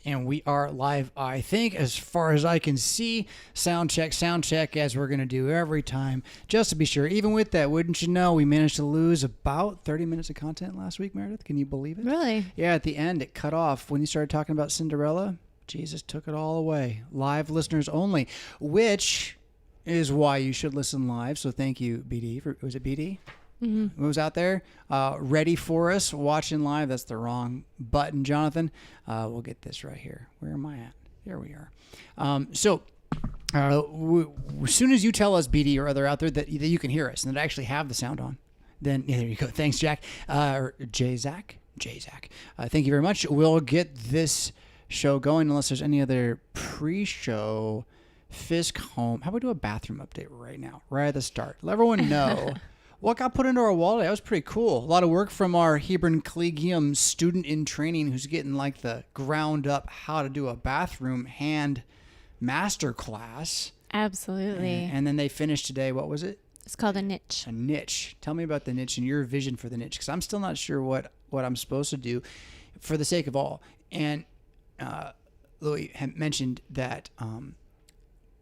And we are live, I think, as far as I can see. Sound check, as we're going to do every time, just to be sure. Even with that, wouldn't you know, we managed to lose about 30 minutes of content last week, Meredith. Can you believe it? Really? Yeah, at the end, it cut off. When you started talking about Cinderella, Jesus took it all away. Live listeners only, which is why you should listen live. So thank you, BD. Was it BD? Mm-hmm. Who was out there ready for us watching live? That's the wrong button, Jonathan. We'll get this right here. Where am I at? There we are. As soon as you tell us, BD or other out there, that you can hear us and that I actually have the sound on, then there you go. Thanks, Jack. Or J-Zack. Thank you very much. We'll get this show going unless there's any other pre-show Fisk home. How about we do a bathroom update right now, right at the start? Let everyone know what got put into our wallet. That was pretty cool. A lot of work from our Hebron Collegium student in training who's getting like the ground up how to do a bathroom hand master class. Absolutely. And then they finished today. What was it? It's called a niche. A niche. Tell me about the niche and your vision for the niche, because I'm still not sure what I'm supposed to do for the sake of all. And Louis had mentioned that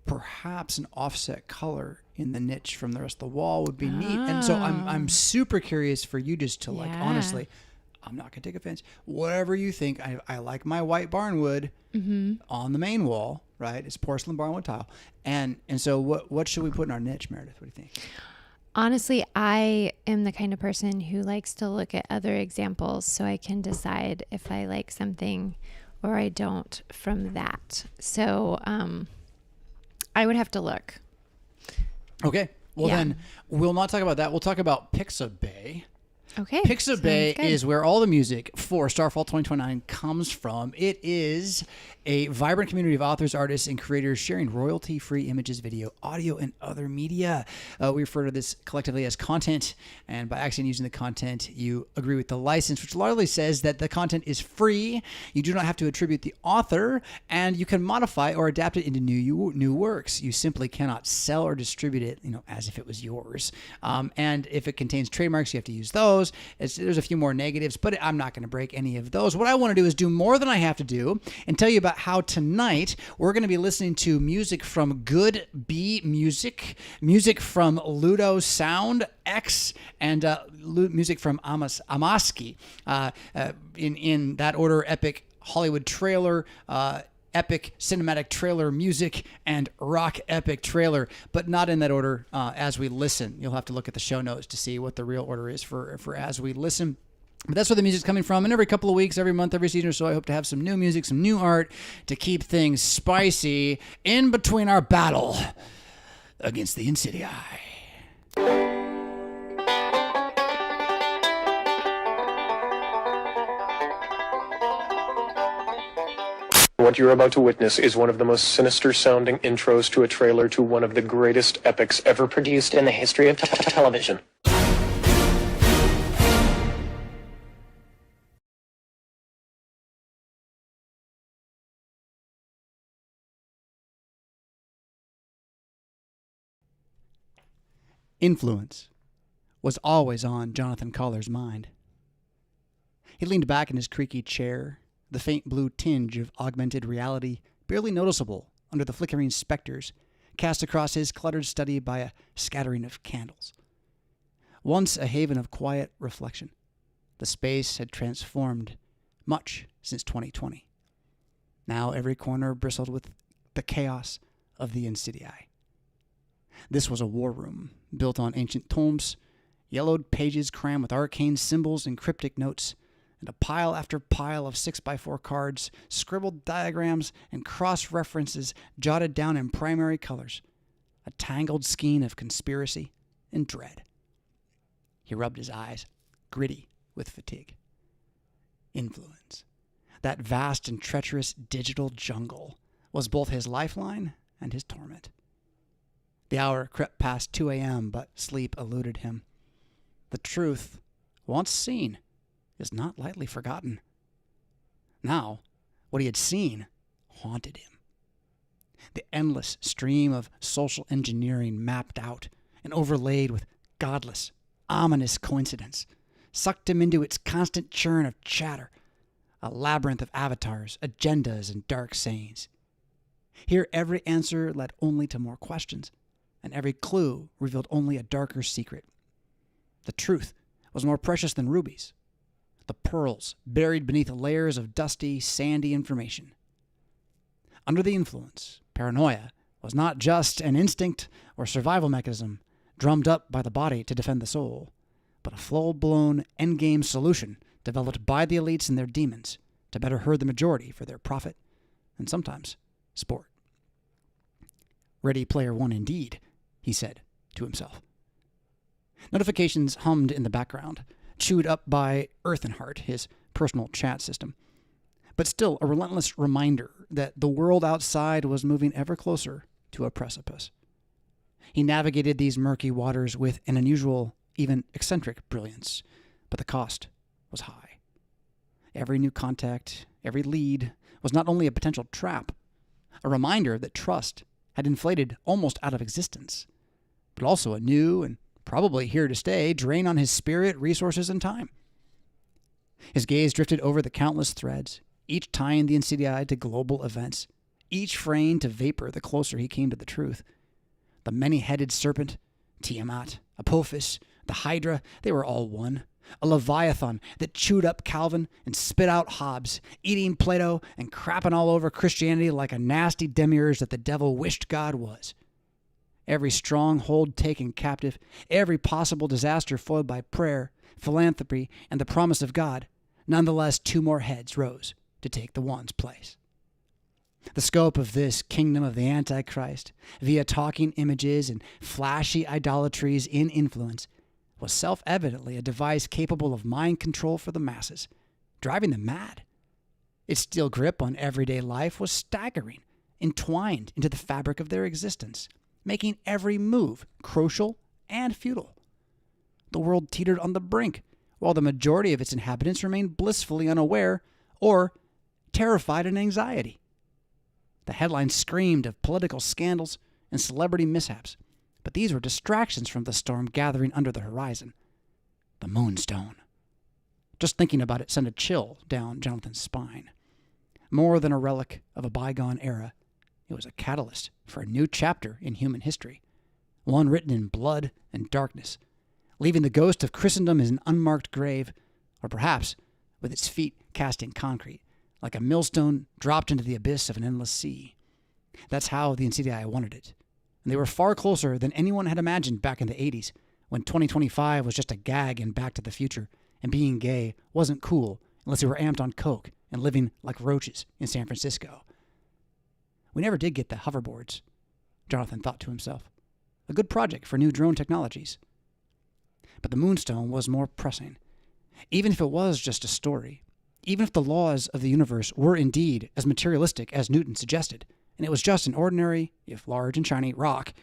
perhaps an offset color in the niche from the rest of the wall would be neat. And so I'm super curious for you just to like, honestly, I'm not going to take offense. Whatever you think. I like my white barnwood on the main wall, right? It's porcelain barnwood tile. And so what should we put in our niche, Meredith? What do you think? Honestly, I am the kind of person who likes to look at other examples so I can decide if I like something or I don't from that. So I would have to look. Okay. Well, then we'll not talk about that. We'll talk about Pixabay. Okay. Pixabay is where all the music for StarFall 2029 comes from. It is a vibrant community of authors, artists, and creators sharing royalty-free images, video, audio, and other media. We refer to this collectively as content, and by actually using the content, you agree with the license, which largely says that the content is free. You do not have to attribute the author, and you can modify or adapt it into new works. You simply cannot sell or distribute it, as if it was yours. And if it contains trademarks, you have to use those. There's a few more negatives, but I'm not going to break any of those. What I want to do is do more than I have to do and tell you about how tonight we're going to be listening to music from Good B Music, music from LudoSoundX, and music from Amaksi. In that order, epic Hollywood trailer, epic cinematic trailer music, and rock epic trailer, but not in that order as we listen. You'll have to look at the show notes to see what the real order is for as we listen. But that's where the music's coming from. And every couple of weeks, every month, every season or so, I hope to have some new music, some new art to keep things spicy in between our battle against the Insidii. What you're about to witness is one of the most sinister-sounding intros to a trailer to one of the greatest epics ever produced in the history of television. Influence was always on Jonathan Coller's mind. He leaned back in his creaky chair, the faint blue tinge of augmented reality barely noticeable under the flickering specters cast across his cluttered study by a scattering of candles. Once a haven of quiet reflection, the space had transformed much since 2020. Now every corner bristled with the chaos of the Insidii. This was a war room built on ancient tomes, yellowed pages crammed with arcane symbols and cryptic notes, and a pile after pile of 6x4 cards, scribbled diagrams, and cross-references jotted down in primary colors, a tangled skein of conspiracy and dread. He rubbed his eyes, gritty with fatigue. Influence. That vast and treacherous digital jungle was both his lifeline and his torment. The hour crept past 2 a.m., but sleep eluded him. The truth, once seen, is not lightly forgotten. Now, what he had seen haunted him. The endless stream of social engineering mapped out and overlaid with godless, ominous coincidence sucked him into its constant churn of chatter, a labyrinth of avatars, agendas, and dark sayings. Here, every answer led only to more questions, and every clue revealed only a darker secret. The truth was more precious than rubies, the pearls buried beneath layers of dusty, sandy information. Under the influence, paranoia was not just an instinct or survival mechanism drummed up by the body to defend the soul, but a full-blown endgame solution developed by the elites and their demons to better herd the majority for their profit and sometimes sport. Ready Player One indeed, he said to himself. Notifications hummed in the background, chewed up by Earthenheart, his personal chat system, but still a relentless reminder that the world outside was moving ever closer to a precipice. He navigated these murky waters with an unusual, even eccentric brilliance, but the cost was high. Every new contact, every lead, was not only a potential trap, a reminder that trust had inflated almost out of existence, but also a new and probably here to stay drain on his spirit, resources, and time. His gaze drifted over the countless threads, each tying the Insidiae to global events, each fraying to vapor the closer he came to the truth. The many-headed serpent, Tiamat, Apophis, the Hydra, they were all one. A Leviathan that chewed up Calvin and spit out Hobbes, eating Plato and crapping all over Christianity like a nasty demiurge that the devil wished God was. Every stronghold taken captive, every possible disaster foiled by prayer, philanthropy, and the promise of God, nonetheless 2 more heads rose to take the one's place. The scope of this kingdom of the Antichrist, via talking images and flashy idolatries in influence, was self-evidently a device capable of mind control for the masses, driving them mad. Its steel grip on everyday life was staggering, entwined into the fabric of their existence, making every move crucial and futile. The world teetered on the brink, while the majority of its inhabitants remained blissfully unaware or terrified in anxiety. The headlines screamed of political scandals and celebrity mishaps, but these were distractions from the storm gathering under the horizon. The Moonstone. Just thinking about it sent a chill down Jonathan's spine. More than a relic of a bygone era, it was a catalyst for a new chapter in human history, one written in blood and darkness, leaving the ghost of Christendom in an unmarked grave, or perhaps with its feet cast in concrete, like a millstone dropped into the abyss of an endless sea. That's how the Insidiae wanted it, and they were far closer than anyone had imagined back in the 80s, when 2025 was just a gag in Back to the Future, and being gay wasn't cool unless you were amped on coke and living like roaches in San Francisco. We never did get the hoverboards, Jonathan thought to himself. A good project for new drone technologies. But the Moonstone was more pressing. Even if it was just a story, even if the laws of the universe were indeed as materialistic as Newton suggested, and it was just an ordinary, if large and shiny, rock,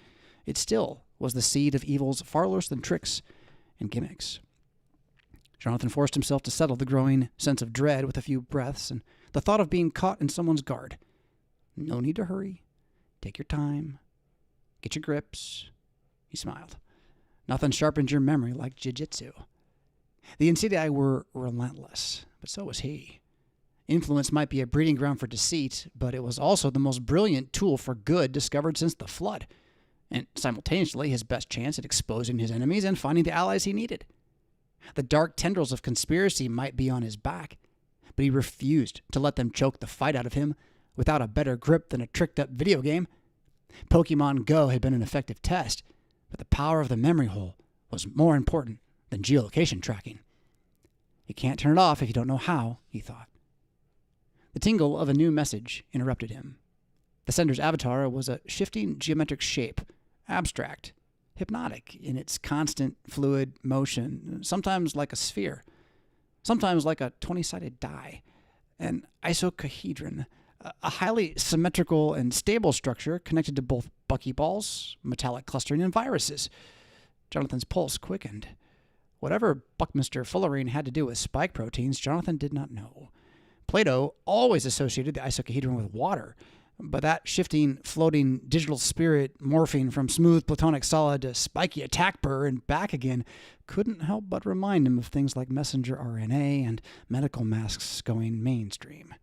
it still was the seed of evils far worse than tricks and gimmicks. Jonathan forced himself to settle the growing sense of dread with a few breaths and the thought of being caught in someone's guard. No need to hurry. Take your time. Get your grips. He smiled. Nothing sharpens your memory like jiu-jitsu. The Insidiae were relentless, but so was he. Influence might be a breeding ground for deceit, but it was also the most brilliant tool for good discovered since the Flood, and simultaneously his best chance at exposing his enemies and finding the allies he needed. The dark tendrils of conspiracy might be on his back, but he refused to let them choke the fight out of him without a better grip than a tricked-up video game. Pokemon Go had been an effective test, but the power of the memory hole was more important than geolocation tracking. You can't turn it off if you don't know how, he thought. The tingle of a new message interrupted him. The sender's avatar was a shifting geometric shape, abstract, hypnotic in its constant fluid motion, sometimes like a sphere, sometimes like a 20-sided die, an icosahedron, a highly symmetrical and stable structure connected to both buckyballs, metallic clustering, and viruses. Jonathan's pulse quickened. Whatever Buckminster Fullerene had to do with spike proteins, Jonathan did not know. Plato always associated the icosahedron with water, But that shifting, floating digital spirit morphing from smooth platonic solid to spiky attack burr and back again couldn't help but remind him of things like messenger RNA and medical masks going mainstream.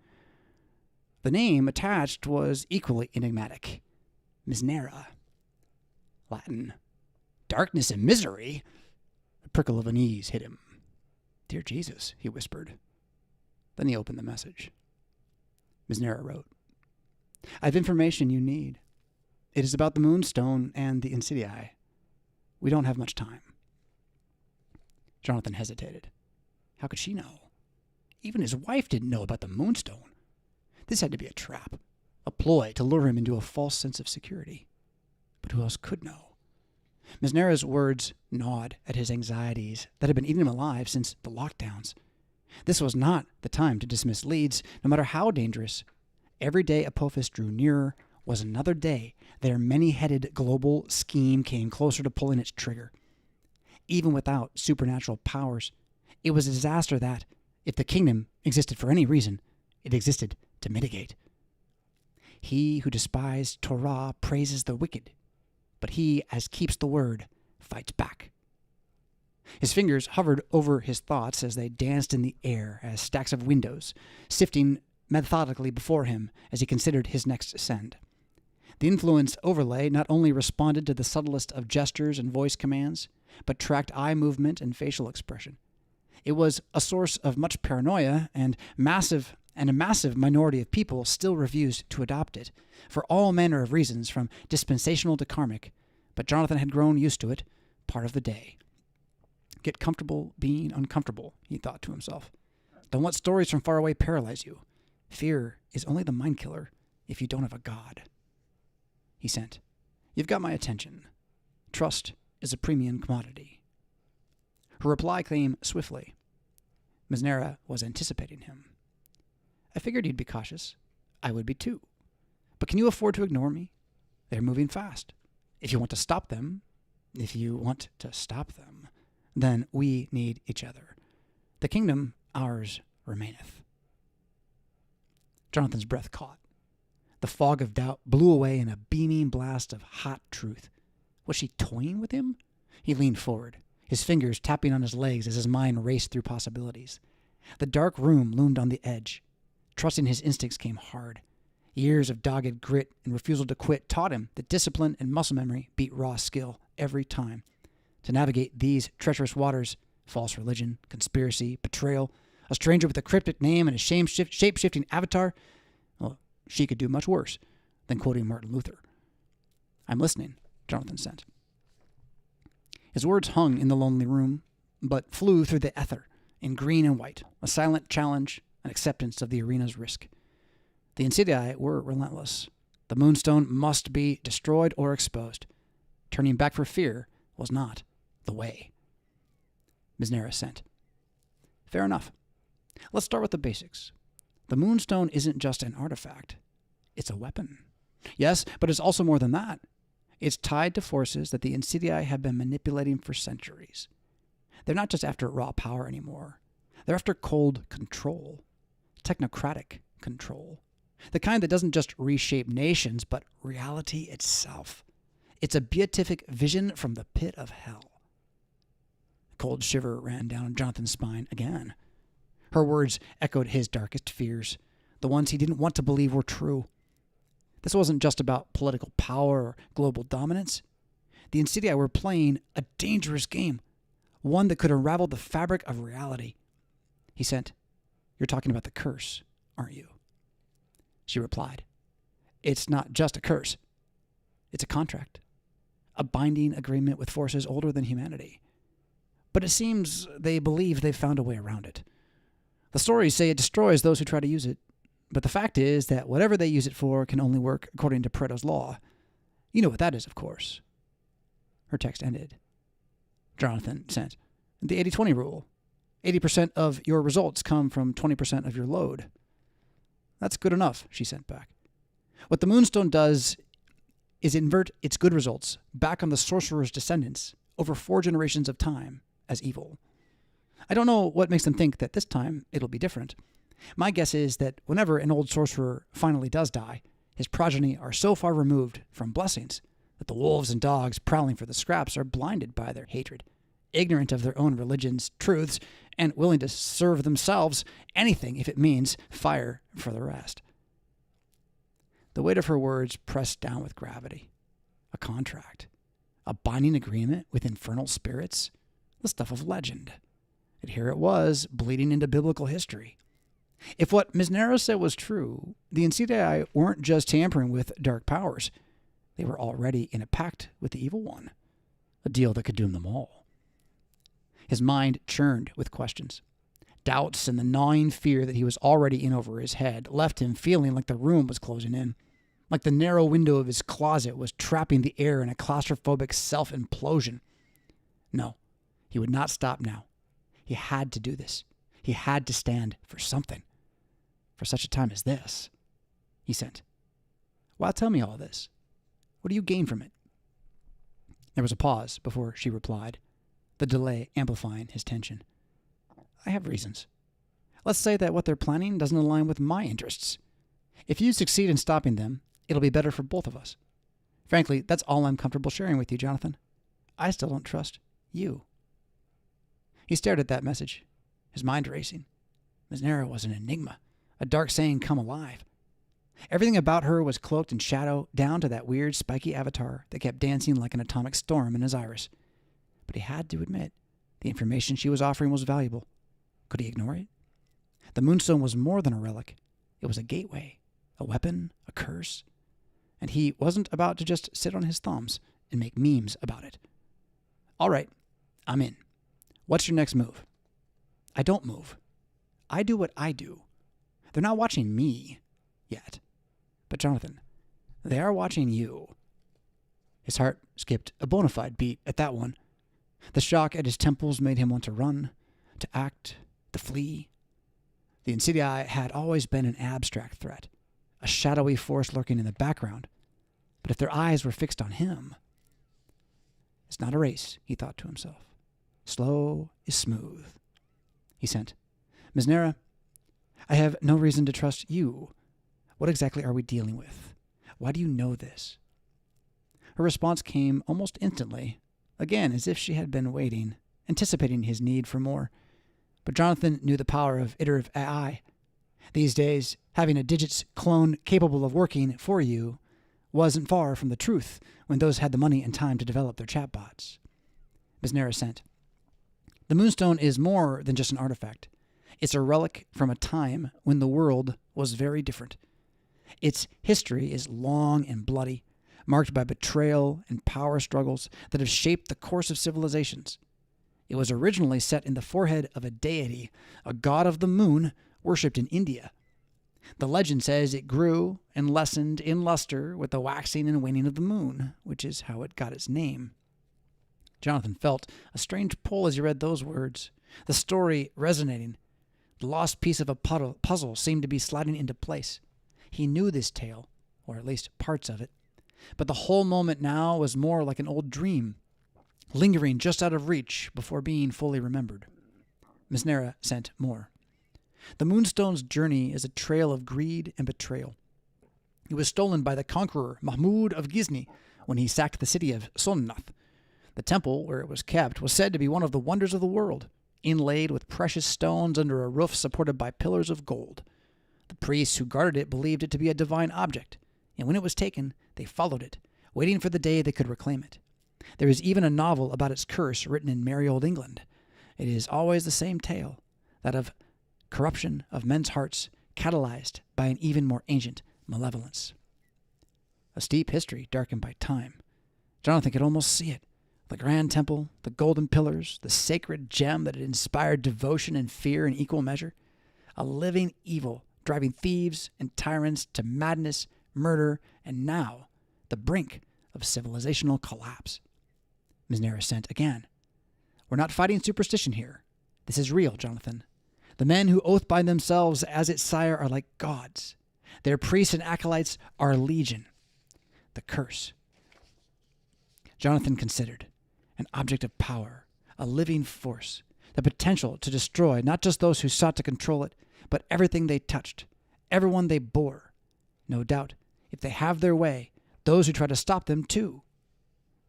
The name attached was equally enigmatic. Misnera. Latin. Darkness and misery. A prickle of unease hit him. Dear Jesus, he whispered. Then he opened the message. Misnera wrote, I have information you need. It is about the Moonstone and the Insidiae. We don't have much time. Jonathan hesitated. How could she know? Even his wife didn't know about the Moonstone. This had to be a trap, a ploy to lure him into a false sense of security. But who else could know? Misnera's words gnawed at his anxieties that had been eating him alive since the lockdowns. This was not the time to dismiss leads, no matter how dangerous. Every day Apophis drew nearer was another day their many-headed global scheme came closer to pulling its trigger. Even without supernatural powers, it was a disaster that, if the kingdom existed for any reason, it existed to mitigate. He who despised Torah praises the wicked, but he, as keeps the word, fights back. His fingers hovered over his thoughts as they danced in the air as stacks of windows, sifting methodically before him as he considered his next send. The influence overlay not only responded to the subtlest of gestures and voice commands, but tracked eye movement and facial expression. It was a source of much paranoia, and a massive minority of people still refused to adopt it, for all manner of reasons, from dispensational to karmic. But Jonathan had grown used to it, part of the day. Get comfortable being uncomfortable, he thought to himself. Don't let stories from far away paralyze you. Fear is only the mind killer if you don't have a god. He sent, You've got my attention. Trust is a premium commodity. Her reply came swiftly. Misnera was anticipating him. I figured you'd be cautious. I would be too. But can you afford to ignore me? They're moving fast. If you want to stop them, then we need each other. The kingdom ours remaineth. Jonathan's breath caught. The fog of doubt blew away in a beaming blast of hot truth. Was she toying with him? He leaned forward, his fingers tapping on his legs as his mind raced through possibilities. The dark room loomed on the edge. Trusting his instincts came hard. Years of dogged grit and refusal to quit taught him that discipline and muscle memory beat raw skill every time. To navigate these treacherous waters, false religion, conspiracy, betrayal, a stranger with a cryptic name and a shape-shifting avatar, well, she could do much worse than quoting Martin Luther. I'm listening, Jonathan sent. His words hung in the lonely room, but flew through the ether in green and white, a silent challenge, an acceptance of the arena's risk. The Insidiae were relentless. The Moonstone must be destroyed or exposed. Turning back for fear was not the way. Misnera sent. Fair enough. Let's start with the basics. The Moonstone isn't just an artifact. It's a weapon. Yes, but it's also more than that. It's tied to forces that the Insidiae have been manipulating for centuries. They're not just after raw power anymore. They're after cold control. Technocratic control. The kind that doesn't just reshape nations, but reality itself. It's a beatific vision from the pit of hell. A cold shiver ran down Jonathan's spine again. Her words echoed his darkest fears, the ones he didn't want to believe were true. This wasn't just about political power or global dominance. The Insidiae were playing a dangerous game, one that could unravel the fabric of reality. He sent, You're talking about the curse, aren't you? She replied, It's not just a curse. It's a contract, a binding agreement with forces older than humanity. But it seems they believe they've found a way around it. The stories say it destroys those who try to use it, but the fact is that whatever they use it for can only work according to Pareto's law. You know what that is, of course. Her text ended. Jonathan sent, The 80-20 rule. 80% of your results come from 20% of your load. That's good enough, she sent back. What the Moonstone does is invert its good results back on the sorcerer's descendants over 4 generations of time as evil. I don't know what makes them think that this time it'll be different. My guess is that whenever an old sorcerer finally does die, His progeny are so far removed from blessings that the wolves and dogs prowling for the scraps are blinded by their hatred, ignorant of their own religion's truths, and willing to serve themselves anything if it means fire for the rest. The weight of her words pressed down with gravity. A contract. A binding agreement with infernal spirits. The stuff of legend. And here it was, bleeding into biblical history. If what Ms. Nara said was true, the NCDI weren't just tampering with dark powers. They were already in a pact with the evil one. A deal that could doom them all. His mind churned with questions. Doubts and the gnawing fear that he was already in over his head left him feeling like the room was closing in, like the narrow window of his closet was trapping the air in a claustrophobic self-implosion. No, he would not stop now. He had to do this. He had to stand for something. For such a time as this, he sent. Why tell me all this? What do you gain from it? There was a pause before she replied, the delay amplifying his tension. I have reasons. Let's say that what they're planning doesn't align with my interests. If you succeed in stopping them, it'll be better for both of us. Frankly, that's all I'm comfortable sharing with you, Jonathan. I still don't trust you. He stared at that message, his mind racing. Ms. Nara was an enigma, a dark saying come alive. Everything about her was cloaked in shadow, down to that weird, spiky avatar that kept dancing like an atomic storm in his iris. But he had to admit, the information she was offering was valuable. Could he ignore it? The Moonstone was more than a relic. It was a gateway, a weapon, a curse. And he wasn't about to just sit on his thumbs and make memes about it. All right, I'm in. What's your next move? I don't move. I do what I do. They're not watching me yet. But Jonathan, they are watching you. His heart skipped a bona fide beat at that one. The shock at his temples made him want to run, to act, to flee. The Insidiae had always been an abstract threat, a shadowy force lurking in the background. But if their eyes were fixed on him... It's not a race, he thought to himself. Slow is smooth. He sent, Ms. Nara, I have no reason to trust you. What exactly are we dealing with? Why do you know this? Her response came almost instantly, again as if she had been waiting, anticipating his need for more. But Jonathan knew the power of iterative AI. These days, having a digits clone capable of working for you wasn't far from the truth when those had the money and time to develop their chatbots. Ms. Nara sent, the Moonstone is more than just an artifact. It's a relic from a time when the world was very different. Its history is long and bloody, marked by betrayal and power struggles that have shaped the course of civilizations. It was originally set in the forehead of a deity, a god of the moon, worshipped in India. The legend says it grew and lessened in luster with the waxing and waning of the moon, which is how it got its name. Jonathan felt a strange pull as he read those words, the story resonating. The lost piece of a puzzle seemed to be sliding into place. He knew this tale, or at least parts of it, but the whole moment now was more like an old dream, lingering just out of reach before being fully remembered. Ms. Nara sent more. The Moonstone's journey is a trail of greed and betrayal. It was stolen by the conqueror Mahmud of Ghizni when he sacked the city of Sonnath. The temple where it was kept was said to be one of the wonders of the world, inlaid with precious stones under a roof supported by pillars of gold. The priests who guarded it believed it to be a divine object, and when it was taken, they followed it, waiting for the day they could reclaim it. There is even a novel about its curse written in merry old England. It is always the same tale, that of corruption of men's hearts catalyzed by an even more ancient malevolence. A steep history darkened by time. Jonathan could almost see it. The grand temple, the golden pillars, the sacred gem that had inspired devotion and fear in equal measure. A living evil driving thieves and tyrants to madness, murder, and now the brink of civilizational collapse. Ms. Nara sent again. We're not fighting superstition here. This is real, Jonathan. The men who oath bind themselves as its sire are like gods. Their priests and acolytes are legion. The curse. Jonathan considered. An object of power, a living force, the potential to destroy not just those who sought to control it, but everything they touched, everyone they bore. No doubt, If they have their way, those who try to stop them too.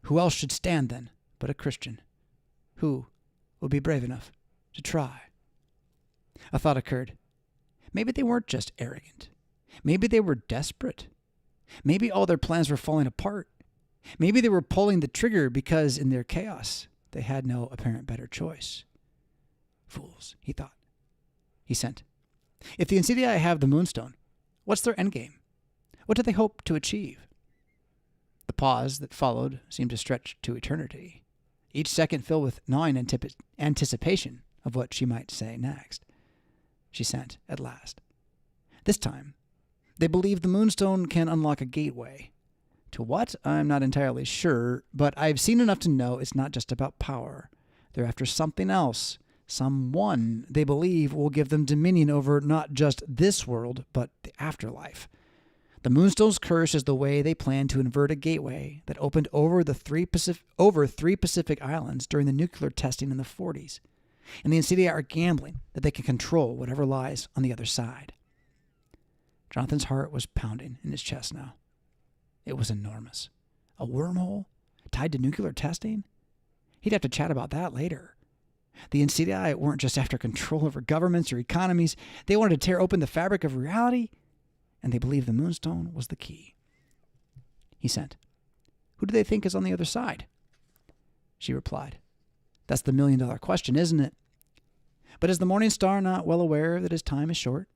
Who else should stand then but a Christian? Who will be brave enough to try? A thought occurred. Maybe they weren't just arrogant. Maybe they were desperate. Maybe all their plans were falling apart. Maybe they were pulling the trigger because in their chaos they had no apparent better choice. Fools, he thought. He sent. If the Insidii have the Moonstone, what's their endgame? What do they hope to achieve? The pause that followed seemed to stretch to eternity, each second filled with gnawing anticipation of what she might say next. She sent at last. This time, they believe the Moonstone can unlock a gateway. To what? I'm not entirely sure, but I've seen enough to know it's not just about power. They're after something else. Someone they believe will give them dominion over not just this world, but the afterlife. The Moonstone's curse is the way they plan to invert a gateway that opened over three Pacific islands during the nuclear testing in the 40s. And the Insidii are gambling that they can control whatever lies on the other side. Jonathan's heart was pounding in his chest now. It was enormous. A wormhole tied to nuclear testing? He'd have to chat about that later. The Insidii weren't just after control over governments or economies. They wanted to tear open the fabric of reality, and they believed the Moonstone was the key. He sent. Who do they think is on the other side? She replied. That's the million-dollar question, isn't it? But is the Morning Star not well aware that his time is short?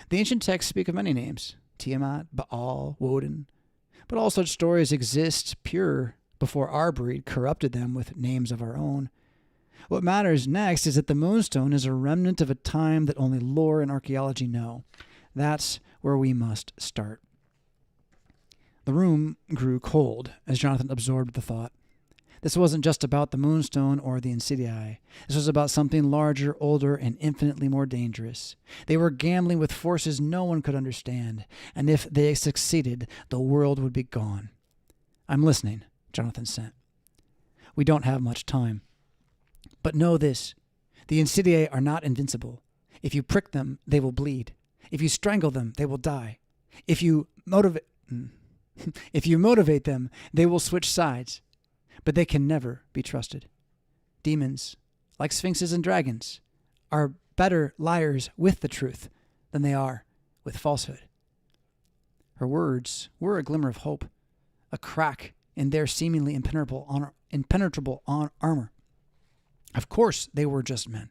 The ancient texts speak of many names, Tiamat, Baal, Woden, but all such stories exist pure before our breed corrupted them with names of our own. What matters next is that the Moonstone is a remnant of a time that only lore and archaeology know. That's where we must start. The room grew cold as Jonathan absorbed the thought. This wasn't just about the Moonstone or the Insidii. This was about something larger, older, and infinitely more dangerous. They were gambling with forces no one could understand, and if they succeeded, the world would be gone. I'm listening, Jonathan sent. We don't have much time. But know this, the Insidii are not invincible. If you prick them, they will bleed. If you strangle them, they will die. If you motivate them, they will switch sides. But they can never be trusted. Demons, like sphinxes and dragons, are better liars with the truth than they are with falsehood. Her words were a glimmer of hope, a crack in their seemingly impenetrable armor. Of course they were just men.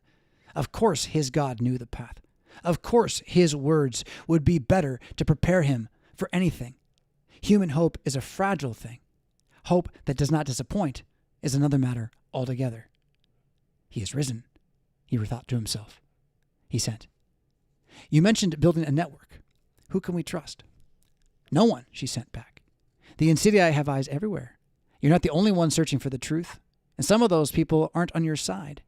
Of course his God knew the path. Of course his words would be better to prepare him for anything. Human hope is a fragile thing. Hope that does not disappoint is another matter altogether. He is risen, he thought to himself. He sent. You mentioned building a network. Who can we trust? No one, she sent back. The Insidii have eyes everywhere. You're not the only one searching for the truth, and some of those people aren't on your side.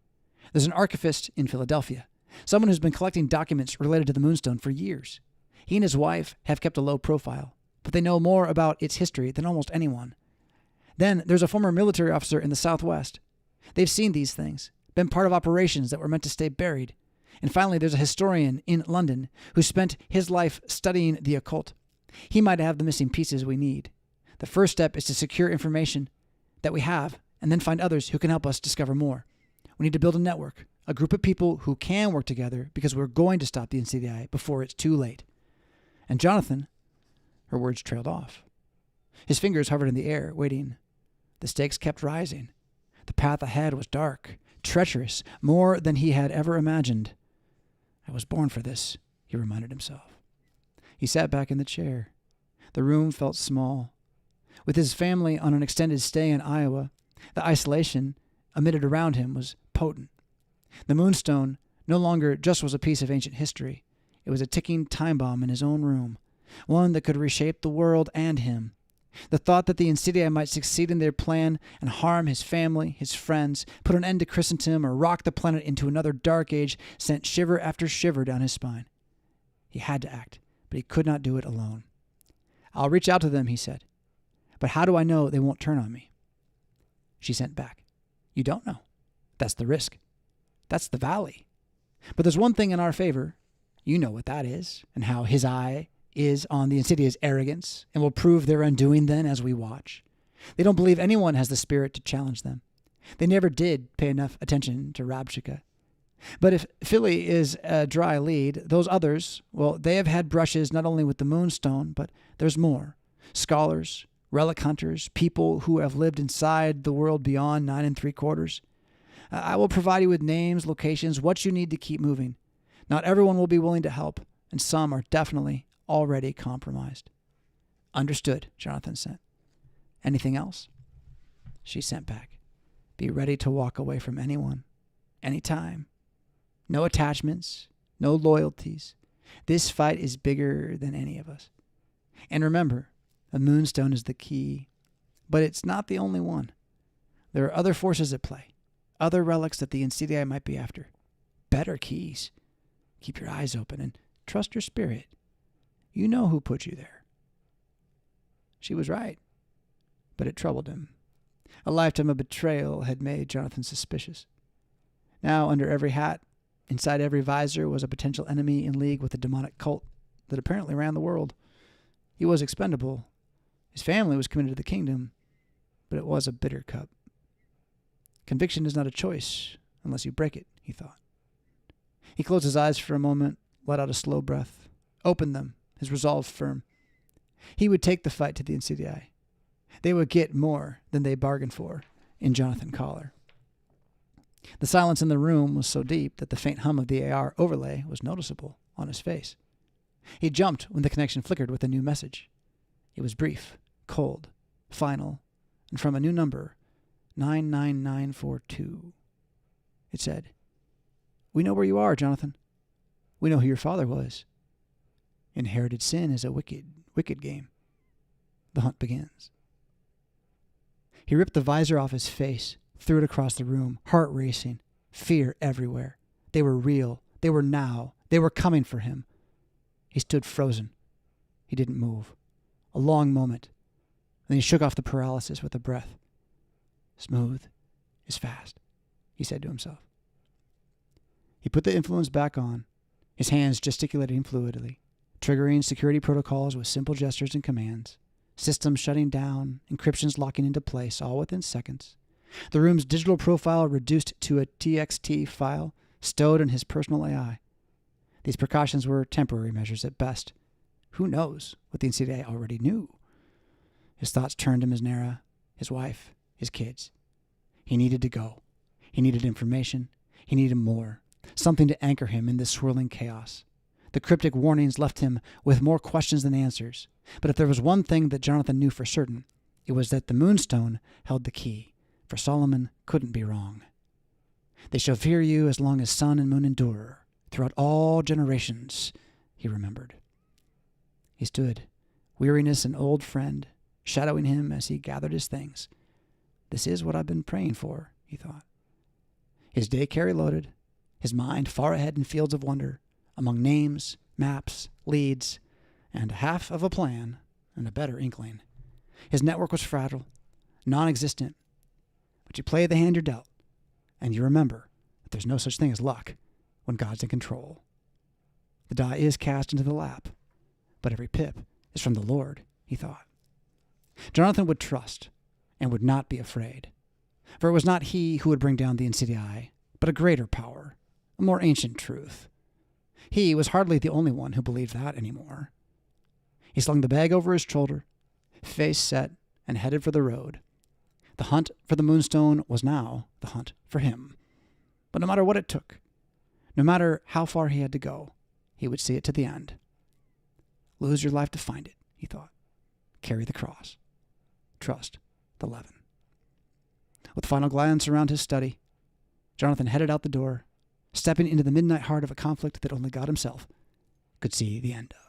There's an archivist in Philadelphia, someone who's been collecting documents related to the Moonstone for years. He and his wife have kept a low profile, but they know more about its history than almost anyone. Then there's a former military officer in the Southwest. They've seen these things, been part of operations that were meant to stay buried. And finally, there's a historian in London who spent his life studying the occult. He might have the missing pieces we need. The first step is to secure information that we have and then find others who can help us discover more. We need to build a network, a group of people who can work together because we're going to stop the Insidii before it's too late. And Jonathan, her words trailed off. His fingers hovered in the air, waiting. The stakes kept rising. The path ahead was dark, treacherous, more than he had ever imagined. I was born for this, he reminded himself. He sat back in the chair. The room felt small. With his family on an extended stay in Iowa, the isolation emitted around him was potent. The Moonstone no longer just was a piece of ancient history. It was a ticking time bomb in his own room, one that could reshape the world and him. The thought that the Insidii might succeed in their plan and harm his family, his friends, put an end to Christendom, or rock the planet into another dark age sent shiver after shiver down his spine. He had to act, but he could not do it alone. I'll reach out to them, he said. But how do I know they won't turn on me? She sent back. You don't know. That's the risk. That's the valley. But there's one thing in our favor. You know what that is, and how his eye is on the Insidia's arrogance and will prove their undoing then as we watch. They don't believe anyone has the spirit to challenge them. They never did pay enough attention to Rabshakeh. But if Philly is a dry lead, those others, well, they have had brushes not only with the Moonstone, but there's more. Scholars, relic hunters, people who have lived inside the world beyond 9 3/4. I will provide you with names, locations, what you need to keep moving. Not everyone will be willing to help, and some are definitely already compromised. Understood, Jonathan sent. Anything else? She sent back. Be ready to walk away from anyone, anytime. No attachments, no loyalties. This fight is bigger than any of us. And remember, a Moonstone is the key, but it's not the only one. There are other forces at play, other relics that the Insidiae might be after. Better keys. Keep your eyes open and trust your spirit. You know who put you there. She was right, but it troubled him. A lifetime of betrayal had made Jonathan suspicious. Now, under every hat, inside every visor, was a potential enemy in league with the demonic cult that apparently ran the world. He was expendable. His family was committed to the kingdom, but it was a bitter cup. Conviction is not a choice unless you break it, he thought. He closed his eyes for a moment, let out a slow breath, opened them, his resolve firm. He would take the fight to the Insidiae. They would get more than they bargained for in Jonathan Collar. The silence in the room was so deep that the faint hum of the AR overlay was noticeable on his face. He jumped when the connection flickered with a new message. It was brief, cold, final, and from a new number, 99942. It said, "We know where you are, Jonathan. We know who your father was. Inherited sin is a wicked, wicked game. The hunt begins." He ripped the visor off his face, threw it across the room, heart racing, fear everywhere. They were real. They were now. They were coming for him. He stood frozen. He didn't move. A long moment. Then he shook off the paralysis with a breath. Smooth is fast, he said to himself. He put the influence back on, his hands gesticulating fluidly, triggering security protocols with simple gestures and commands, systems shutting down, encryptions locking into place, all within seconds. The room's digital profile reduced to a TXT file stowed in his personal AI. These precautions were temporary measures at best. Who knows what the Insidiae already knew? His thoughts turned to Misnera, his wife, his kids. He needed to go. He needed information. He needed more. Something to anchor him in this swirling chaos. The cryptic warnings left him with more questions than answers. But if there was one thing that Jonathan knew for certain, it was that the Moonstone held the key, for Solomon couldn't be wrong. They shall fear you as long as sun and moon endure, throughout all generations, he remembered. He stood, weariness an old friend, shadowing him as he gathered his things. This is what I've been praying for, he thought. His day carry loaded, his mind far ahead in fields of wonder, among names, maps, leads, and half of a plan and a better inkling. His network was fragile, non-existent, but you play the hand you're dealt, and you remember that there's no such thing as luck when God's in control. The die is cast into the lap, but every pip is from the Lord, he thought. Jonathan would trust and would not be afraid, for it was not he who would bring down the Insidiae, but a greater power, a more ancient truth. He was hardly the only one who believed that anymore. He slung the bag over his shoulder, face set, and headed for the road. The hunt for the Moonstone was now the hunt for him. But no matter what it took, no matter how far he had to go, he would see it to the end. Lose your life to find it, he thought. Carry the cross. Trust the leaven. With a final glance around his study, Jonathan headed out the door, stepping into the midnight heart of a conflict that only God himself could see the end of.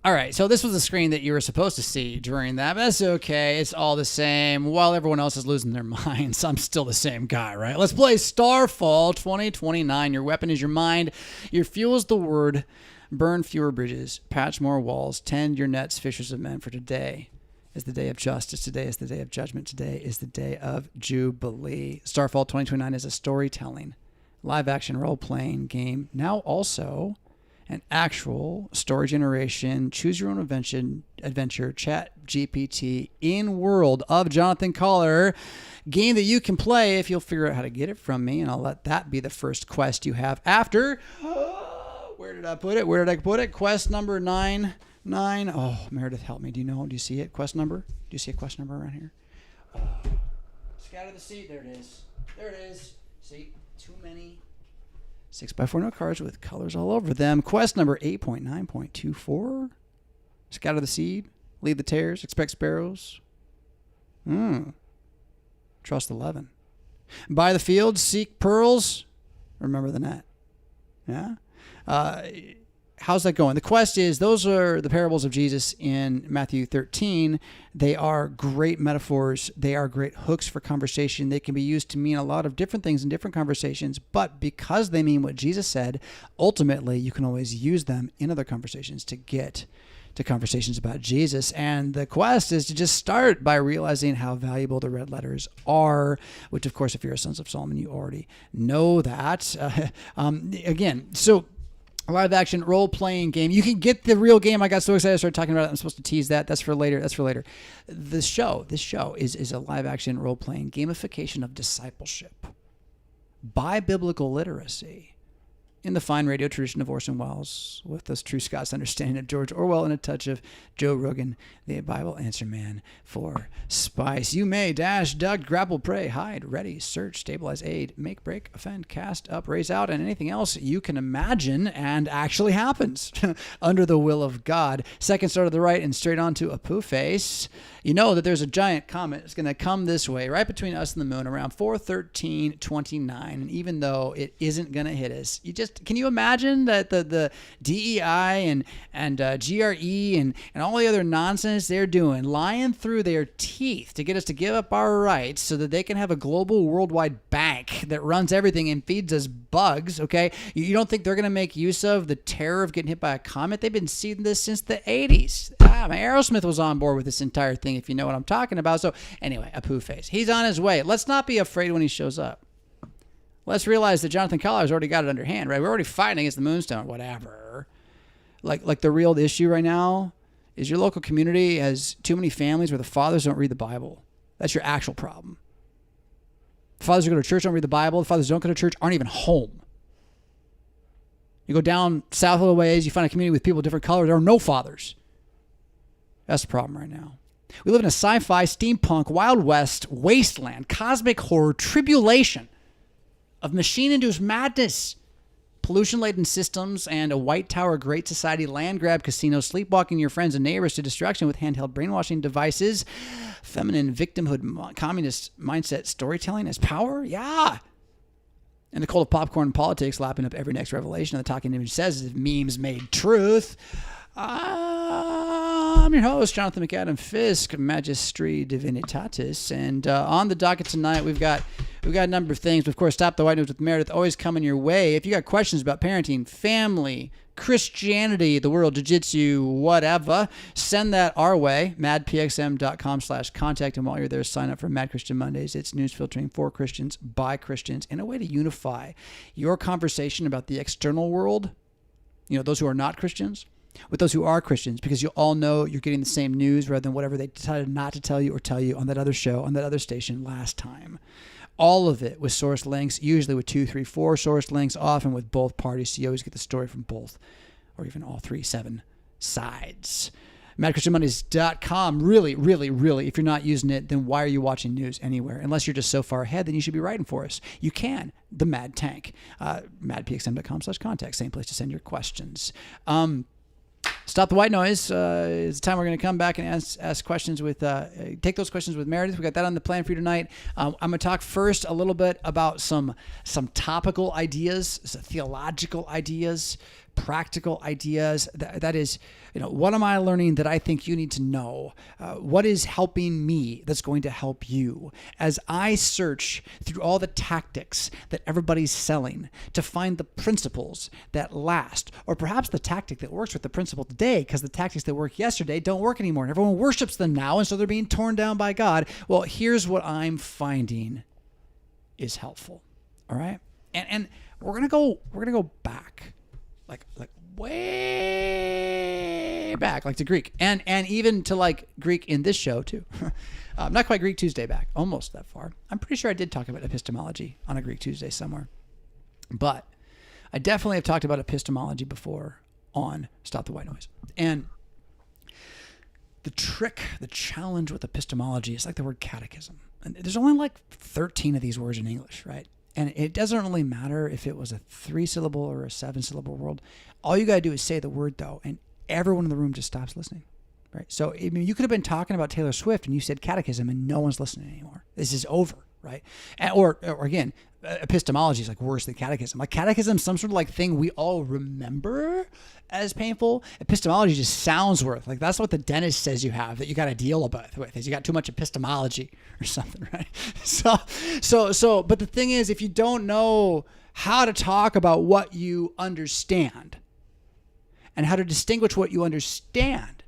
All right, so this was the screen that you were supposed to see during that, but that's okay. It's all the same. While everyone else is losing their minds, I'm still the same guy, right? Let's play StarFall 2029. Your weapon is your mind. Your fuel is the word. Burn fewer bridges. Patch more walls. Tend your nets, fishers of men, for today is the day of justice. Today is the day of judgment. Today is the day of Jubilee. StarFall 2029 is a storytelling, live-action role-playing game. Now also an actual story generation, choose your own adventure, chat GPT in world of Jonathan Collar game that you can play if you'll figure out how to get it from me. And I'll let that be the first quest you have after. Where did I put it? Quest number 9. Oh, Meredith, help me. Do you see it? Quest number? Do you see a quest number around here? Scatter the seed. There it is. See, too many 6x4 note cards with colors all over them. Quest number 8.9.24. Scatter the seed. Lead the tares. Expect sparrows. Trust 11. Buy the field. Seek pearls. Remember the net. Yeah? How's that going? The quest is, those are the parables of Jesus in Matthew 13. They are great metaphors. They are great hooks for conversation. They can be used to mean a lot of different things in different conversations, but because they mean what Jesus said, ultimately you can always use them in other conversations to get to conversations about Jesus. And the quest is to just start by realizing how valuable the red letters are, which of course, if you're a Sons of Solomon, you already know that. Again, so a live action role playing game. You can get the real game. I got so excited I started talking about it. I'm supposed to tease that. That's for later. This show is a live action role playing gamification of discipleship by biblical literacy in the fine radio tradition of Orson Welles, with those true Scots understanding of George Orwell and a touch of Joe Rogan, the Bible answer man for spice. You may dash, duck, grapple, pray, hide, ready, search, stabilize, aid, make, break, offend, cast up, raise out, and anything else you can imagine and actually happens under the will of God. Second star to the right and straight on to Apu face. You know that there's a giant comet that's going to come this way, right between us and the moon, around 4:13:29. And even though it isn't going to hit us, can you imagine that the DEI and GRE and all the other nonsense they're doing, lying through their teeth to get us to give up our rights so that they can have a global worldwide bank that runs everything and feeds us bugs, okay? You don't think they're going to make use of the terror of getting hit by a comet? They've been seeing this since the 80s. Aerosmith was on board with this entire thing, if you know what I'm talking about. So anyway, Apu face. He's on his way. Let's not be afraid when he shows up. Let's realize that Jonathan Collar's already got it under hand, right? We're already fighting against the Moonstone, whatever. Like the real issue right now is your local community has too many families where the fathers don't read the Bible. That's your actual problem. The fathers who go to church don't read the Bible. The fathers who don't go to church aren't even home. You go down south a little ways, you find a community with people of different colors. There are no fathers. That's the problem right now. We live in a sci-fi, steampunk, Wild West, wasteland, cosmic horror, tribulation of machine-induced madness, pollution-laden systems, and a white tower great society land grab casino, sleepwalking your friends and neighbors to distraction with handheld brainwashing devices, feminine victimhood, communist mindset storytelling as power? Yeah. And the cult of popcorn and politics lapping up every next revelation of the talking image says as if memes made truth. I'm your host, Jonathan McAdam Fisk, Magistri Divinitatis, and on the docket tonight we've got a number of things. Of course, Stop the White News with Meredith always coming your way. If you got questions about parenting, family, Christianity, the world, jiu-jitsu, whatever, send that our way, madpxm.com/contact, and while you're there, sign up for Mad Christian Mondays. It's news filtering for Christians, by Christians, in a way to unify your conversation about the external world, those who are not Christians, with those who are Christians, because you all know you're getting the same news rather than whatever they decided not to tell you or tell you on that other show, on that other station last time. All of it with source links, usually with 2, 3, 4 source links, often with both parties, so you always get the story from both, or even all 3, 7 sides. MadChristianMondays.com. Really, really, really, if you're not using it, then why are you watching news anywhere? Unless you're just so far ahead, then you should be writing for us. You can. The Mad Tank. MadPXM.com/contact. Same place to send your questions. Stop the White Noise is the time we're going to come back and ask questions with, take those questions with Meredith. We got that on the plan for you tonight. I'm going to talk first a little bit about some topical ideas, some theological ideas, practical ideas. That is, what am I learning that I think you need to know? What is helping me that's going to help you as I search through all the tactics that everybody's selling to find the principles that last, or perhaps the tactic that works with the principle today, because the tactics that worked yesterday don't work anymore and everyone worships them now, and so they're being torn down by God. Well, here's what I'm finding is helpful. All right. And we're going to go back. Like way back, like to Greek, and even to like Greek in this show too. Not quite Greek Tuesday back, almost that far. I'm pretty sure I did talk about epistemology on a Greek Tuesday somewhere, but I definitely have talked about epistemology before on Stop the White Noise. And the challenge with epistemology is like the word catechism. And there's only like 13 of these words in English, right? And it doesn't really matter if it was a 3-syllable or a 7-syllable word. All you got to do is say the word, though, and everyone in the room just stops listening, right? So, I mean, you could have been talking about Taylor Swift and you said catechism and no one's listening anymore. This is over, right? Or again, epistemology is like worse than catechism. Like catechism, some sort of like thing we all remember as painful. Epistemology just sounds worth like that's what the dentist says you have that you got to deal with is you got too much epistemology or something, right? So but the thing is, if you don't know how to talk about what you understand and how to distinguish what you understand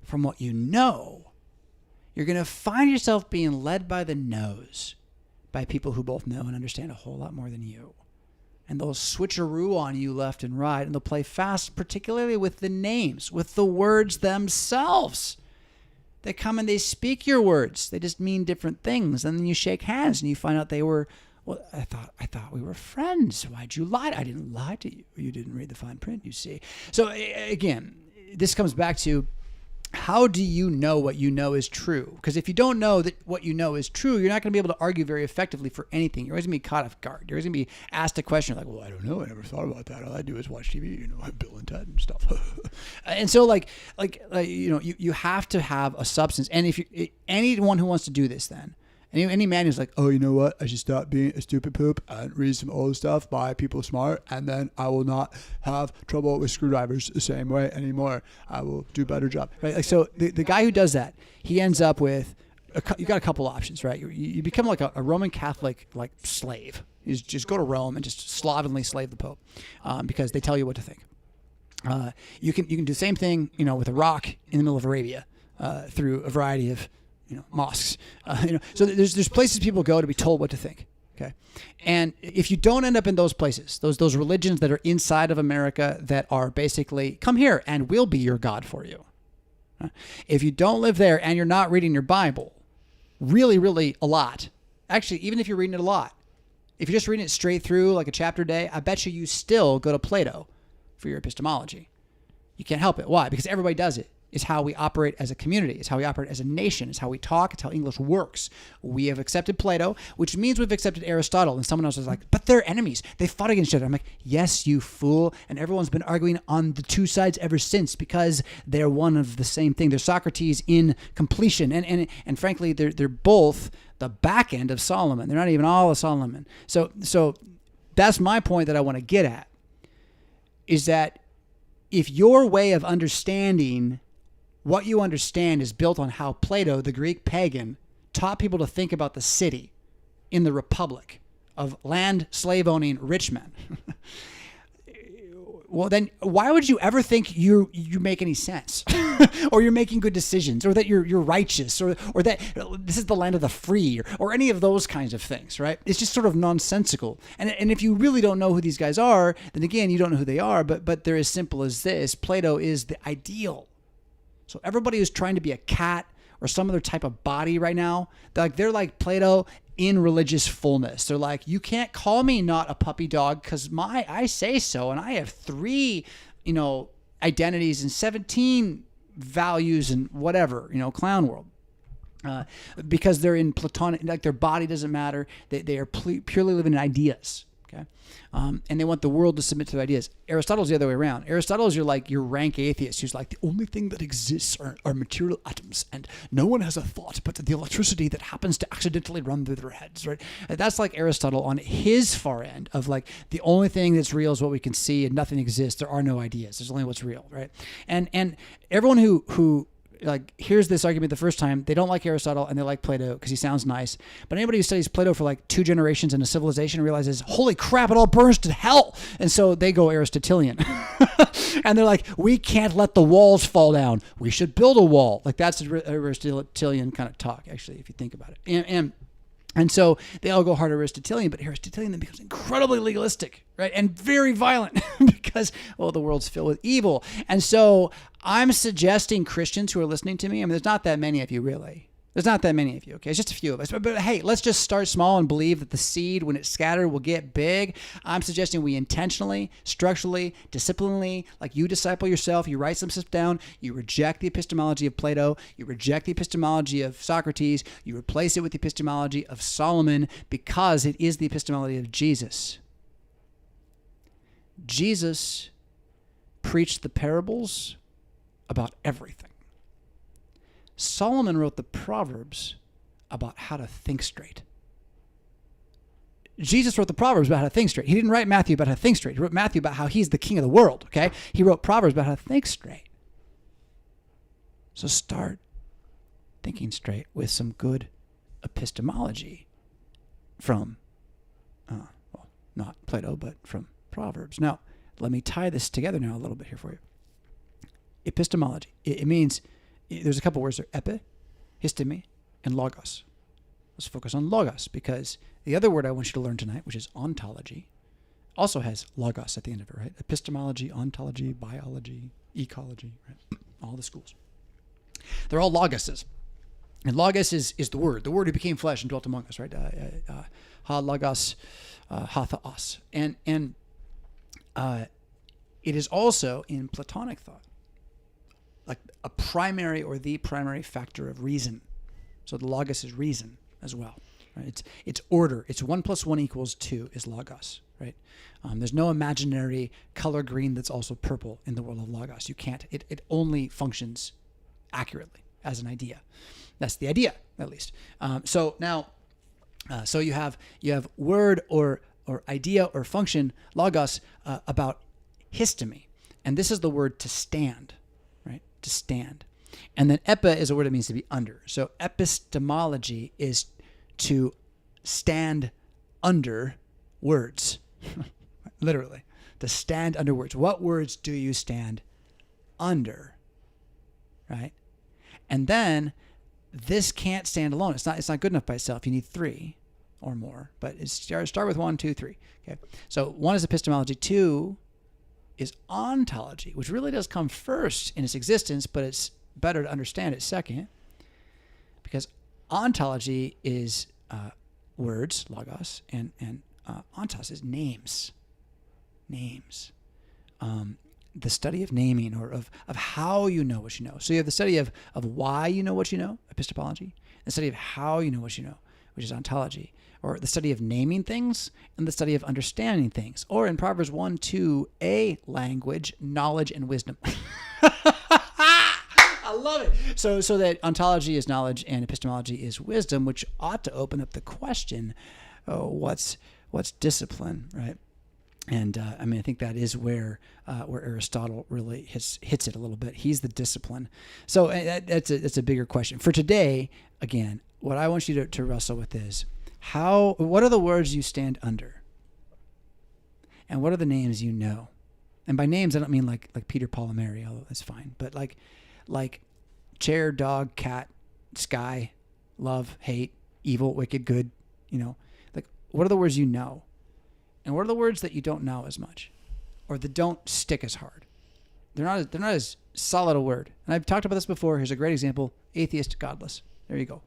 from what you know, you're going to find yourself being led by the nose by people who both know and understand a whole lot more than you. And they'll switcheroo on you left and right, and they'll play fast, particularly with the names, with the words themselves. They come and they speak your words. They just mean different things. And then you shake hands and you find out they were, well, I thought we were friends. Why'd you lie? I didn't lie to you. You didn't read the fine print, you see. So again, this comes back to, how do you know what you know is true? Because if you don't know that what you know is true, you're not going to be able to argue very effectively for anything. You're always going to be caught off guard. You're always going to be asked a question like, well, I don't know. I never thought about that. All I do is watch TV, Bill and Ted and stuff. And so you have to have a substance. And if anyone who wants to do this then, any man who's like, oh, you know what? I should stop being a stupid poop and read some old stuff by people smart, and then I will not have trouble with screwdrivers the same way anymore. I will do a better job. Right? Like, so the guy who does that, he ends up with, you got a couple options, right? You become like a Roman Catholic like slave. You just go to Rome and just slovenly slave the Pope because they tell you what to think. You can do the same thing, with a rock in the middle of Arabia through a variety of mosques. So there's places people go to be told what to think. Okay, and if you don't end up in those places, those religions that are inside of America that are basically come here and we'll be your God for you. If you don't live there and you're not reading your Bible, really, really a lot. Actually, even if you're reading it a lot, if you're just reading it straight through like a chapter a day, I bet you still go to Plato for your epistemology. You can't help it. Why? Because everybody does it. It's how we operate as a community. It's how we operate as a nation. It's how we talk. It's how English works. We have accepted Plato, which means we've accepted Aristotle. And someone else is like, but they're enemies. They fought against each other. I'm like, yes, you fool. And everyone's been arguing on the two sides ever since because they're one of the same thing. They're Socrates in completion. And frankly, they're both the back end of Solomon. They're not even all of Solomon. So that's my point that I want to get at, is that if your way of understanding what you understand is built on how Plato, the Greek pagan, taught people to think about the city in the republic of land slave-owning rich men, well, then why would you ever think you make any sense or you're making good decisions or that you're righteous or that this is the land of the free or any of those kinds of things, right? It's just sort of nonsensical. And if you really don't know who these guys are, then again, you don't know who they are, but they're as simple as this. Plato is the ideal. So everybody who's trying to be a cat or some other type of body right now, they're like Plato in religious fullness. They're like, you can't call me not a puppy dog because I say so, and I have 3, identities and 17 values and whatever, clown world. Because they're in Platonic, like their body doesn't matter. They are purely living in ideas. Okay, and they want the world to submit to their ideas. Aristotle's the other way around. Aristotle's your rank atheist who's like, the only thing that exists are material atoms, and no one has a thought but the electricity that happens to accidentally run through their heads, right? And that's like Aristotle on his far end of like, the only thing that's real is what we can see, and nothing exists. There are no ideas. There's only what's real, right? And everyone who like hears this argument the first time, they don't like Aristotle and they like Plato because he sounds nice. But anybody who studies Plato for like 2 generations in a civilization realizes, holy crap, it all burns to hell. And so they go Aristotelian. And they're like, we can't let the walls fall down. We should build a wall. Like that's Aristotelian kind of talk, actually, if you think about it. And so they all go hard Aristotelian, but Aristotelian then becomes incredibly legalistic, right? And very violent because, well, the world's filled with evil. And so I'm suggesting Christians who are listening to me, I mean, there's not that many of you really. There's not that many of you, okay? It's just a few of us. But hey, let's just start small and believe that the seed, when it's scattered, will get big. I'm suggesting we intentionally, structurally, disciplinarily, like you disciple yourself, you write some stuff down, you reject the epistemology of Plato, you reject the epistemology of Socrates, you replace it with the epistemology of Solomon because it is the epistemology of Jesus. Jesus preached the parables about everything. Solomon wrote the Proverbs about how to think straight. Jesus wrote the Proverbs about how to think straight. He didn't write Matthew about how to think straight. He wrote Matthew about how he's the king of the world, okay? He wrote Proverbs about how to think straight. So start thinking straight with some good epistemology from, well, not Plato, but from Proverbs. Now, let me tie this together now a little bit here for you. Epistemology. It means... There's a couple words there, epi, histemi, and logos. Let's focus on logos because the other word I want you to learn tonight, which is ontology, also has logos at the end of it, right? Epistemology, ontology, biology, ecology, right? All the schools. They're all logoses. And logos is the word who became flesh and dwelt among us, right? Ha logos, ha theos. And it is also in Platonic thought, like a primary or the primary factor of reason. So the logos is reason as well. Right? It's order. It's 1 + 1 = 2 is logos. Right? There's no imaginary color green that's also purple in the world of logos. You can't. It only functions accurately as an idea. That's the idea, at least. So now, so you have word or idea or function logos about histemi, and this is the word to stand. To stand. And then epi is a word that means to be under. So epistemology is to stand under words. Literally. To stand under words. What words do you stand under? Right? And then this can't stand alone. It's not good enough by itself. You need 3 or more. But start with 1, 2, 3. Okay. So 1 is epistemology. 2 is ontology, which really does come first in its existence, but it's better to understand it second, because ontology is words, logos, and ontos is names. The study of naming, or of how you know what you know. So you have the study of why you know what you know, epistemology, the study of how you know what you know, which is ontology, or the study of naming things and the study of understanding things. Or in Proverbs 1:2, language, knowledge, and wisdom. I love it. So that ontology is knowledge and epistemology is wisdom, which ought to open up the question, what's discipline, right? And I think that is where Aristotle really hits it a little bit. He's the discipline. So that's a bigger question. For today, again, what I want you to wrestle with is, what are the words you stand under? And what are the names you know? And by names, I don't mean like Peter, Paul, and Mary, although that's fine. But like chair, dog, cat, sky, love, hate, evil, wicked, good, like what are the words you know? And what are the words that you don't know as much, or that don't stick as hard? They're not as solid a word. And I've talked about this before. Here's a great example: atheist, godless. There you go.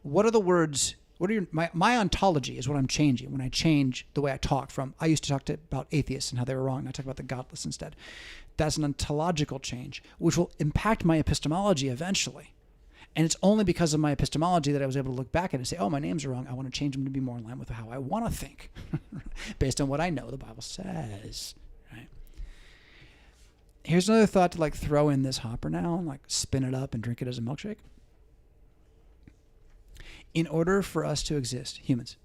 What are the words? What are my ontology is what I'm changing when I change the way I talk from. I used to talk about atheists and how they were wrong. I talk about the godless instead. That's an ontological change, which will impact my epistemology eventually. And it's only because of my epistemology that I was able to look back at it and say, oh, my names are wrong. I want to change them to be more in line with how I want to think based on what I know the Bible says. Right? Here's another thought to like throw in this hopper now and like spin it up and drink it as a milkshake. In order for us to exist, humans,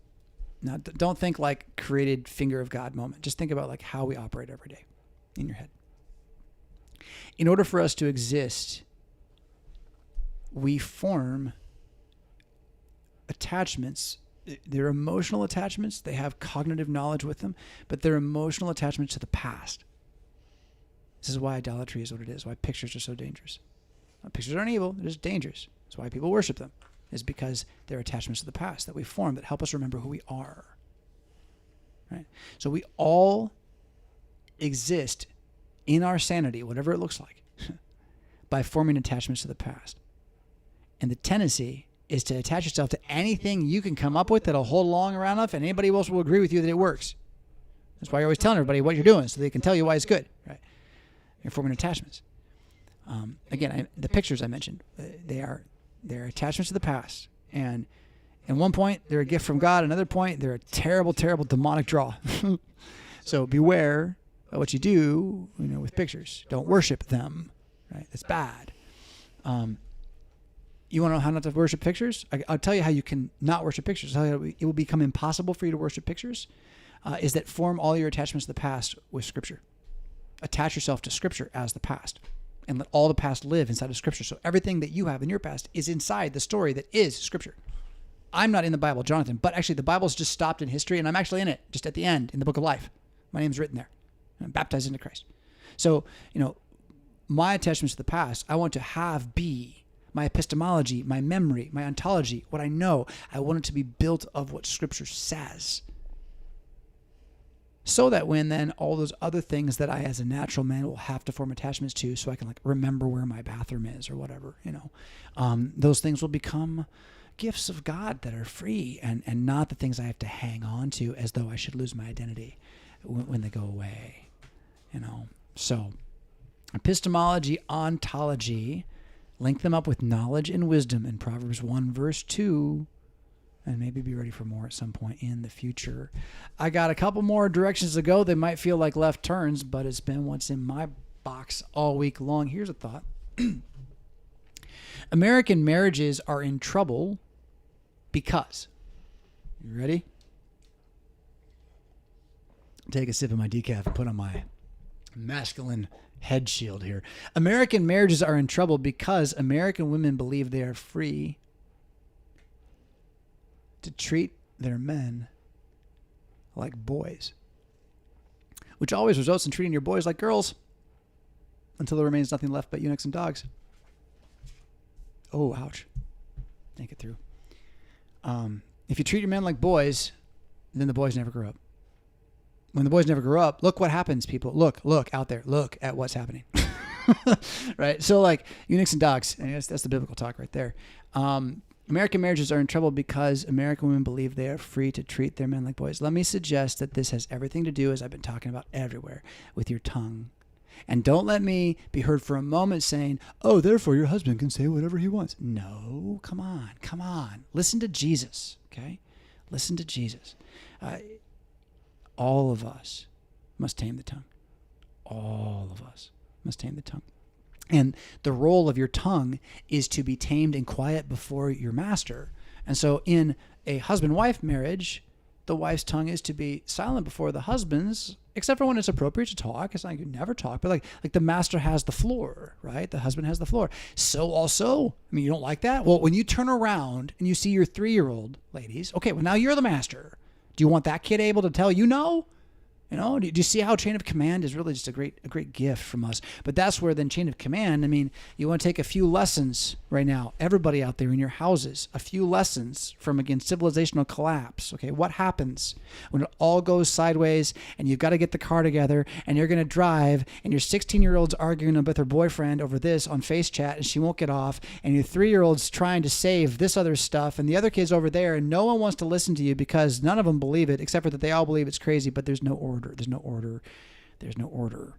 now don't think like created finger of God moment. Just think about like how we operate every day in your head. In order for us to exist, we form attachments. They're emotional attachments. They have cognitive knowledge with them, but they're emotional attachments to the past. This is why idolatry is what it is, why pictures are so dangerous. Pictures aren't evil, they're just dangerous. That's why people worship them, is because they're attachments to the past that we form that help us remember who we are. Right? So we all exist in our sanity, whatever it looks like, by forming attachments to the past. And the tendency is to attach yourself to anything you can come up with that'll hold long around enough, and anybody else will agree with you that it works. That's why you're always telling everybody what you're doing, so they can tell you why it's good. Right? You're forming attachments. Again, the pictures I mentioned, they're attachments to the past. And at one point, they're a gift from God. Another point, they're a terrible, terrible demonic draw. So beware of what you do, with pictures. Don't worship them. Right? That's bad. You want to know how not to worship pictures? I'll tell you how you can not worship pictures. I'll tell you it will become impossible for you to worship pictures. Is that form all your attachments to the past with Scripture. Attach yourself to Scripture as the past. And let all the past live inside of Scripture. So everything that you have in your past is inside the story that is Scripture. I'm not in the Bible, Jonathan, but actually the Bible's just stopped in history, and I'm actually in it, just at the end, in the book of life. My name's written there. I'm baptized into Christ. So, my attachments to the past, I want to be my epistemology, my memory, my ontology, what I know. I want it to be built of what Scripture says. So that when then all those other things that I as a natural man will have to form attachments to, so I can like remember where my bathroom is or whatever, those things will become gifts of God that are free and not the things I have to hang on to as though I should lose my identity when they go away, So epistemology, ontology, link them up with knowledge and wisdom in Proverbs 1 verse 2. And maybe be ready for more at some point in the future. I got a couple more directions to go. They might feel like left turns, but it's been what's in my box all week long. Here's a thought. American marriages are in trouble because, you ready? Take a sip of my decaf and put on my masculine head shield here. American marriages are in trouble because American women believe they are free to treat their men like boys, which always results in treating your boys like girls until there remains nothing left but eunuchs and dogs. Oh, ouch. Think it through. If you treat your men like boys, then the boys never grow up. When the boys never grow up, look what happens, people. Look out there. Look at what's happening. Right? So like eunuchs and dogs, and that's the biblical talk right there. American marriages are in trouble because American women believe they are free to treat their men like boys. Let me suggest that this has everything to do, as I've been talking about everywhere, with your tongue. And don't let me be heard for a moment saying, oh, therefore your husband can say whatever he wants. No, come on. Listen to Jesus, okay? Listen to Jesus. All of us must tame the tongue. All of us must tame the tongue. And the role of your tongue is to be tamed and quiet before your master. And so in a husband-wife marriage, the wife's tongue is to be silent before the husband's, except for when it's appropriate to talk. It's not like you never talk, but like the master has the floor, right? The husband has the floor. So also, you don't like that? Well, when you turn around and you see your 3-year-old, ladies, okay, well now you're the master. Do you want that kid able to tell you no? Do you see how chain of command is really just a great gift from us? But that's where then chain of command, you want to take a few lessons right now, everybody out there in your houses, a few lessons from, again, civilizational collapse. Okay, what happens when it all goes sideways and you've got to get the car together and you're going to drive and your 16-year-old's arguing with her boyfriend over this on Face Chat and she won't get off, and your 3-year-old's trying to save this other stuff and the other kid's over there and no one wants to listen to you because none of them believe it, except for that they all believe it's crazy, but there's no order. There's no order.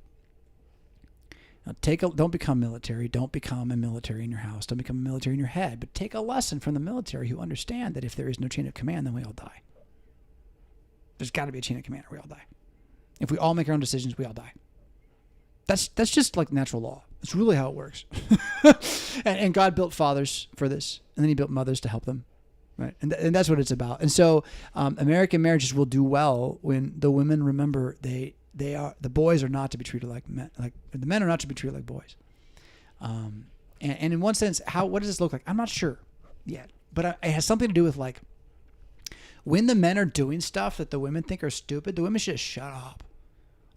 Now, don't become military. Don't become a military in your house. Don't become a military in your head. But take a lesson from the military who understand that if there is no chain of command, then we all die. There's got to be a chain of command or we all die. If we all make our own decisions, we all die. That's just like natural law. It's really how it works. and God built fathers for this, and then he built mothers to help them. Right. And that's what it's about. And so American marriages will do well when the women remember the boys are not to be treated like men, like the men are not to be treated like boys. And in one sense, what does this look like? I'm not sure yet, but it has something to do with like when the men are doing stuff that the women think are stupid, the women should just shut up.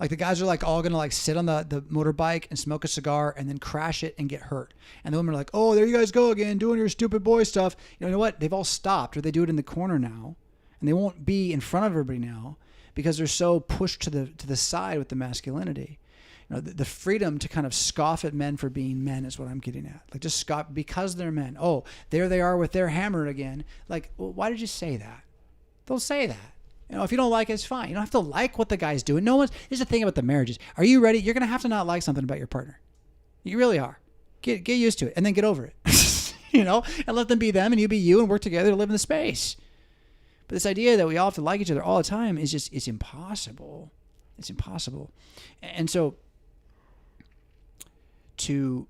Like the guys are like all gonna like sit on the motorbike and smoke a cigar and then crash it and get hurt. And the women are like, oh, there you guys go again, doing your stupid boy stuff. You know what? They've all stopped, or they do it in the corner now, and they won't be in front of everybody now because they're so pushed to the side with the masculinity. You know, the freedom to kind of scoff at men for being men is what I'm getting at. Like just scoff because they're men. Oh, there they are with their hammer again. Like, well, why did you say that? Don't say that. You know, if you don't like it, it's fine. You don't have to like what the guy's doing. Here's the thing about the marriages. Are you ready? You're going to have to not like something about your partner. You really are. Get used to it and then get over it. You know, and let them be them and you be you and work together to live in the space. But this idea that we all have to like each other all the time is just, it's impossible. It's impossible. And so to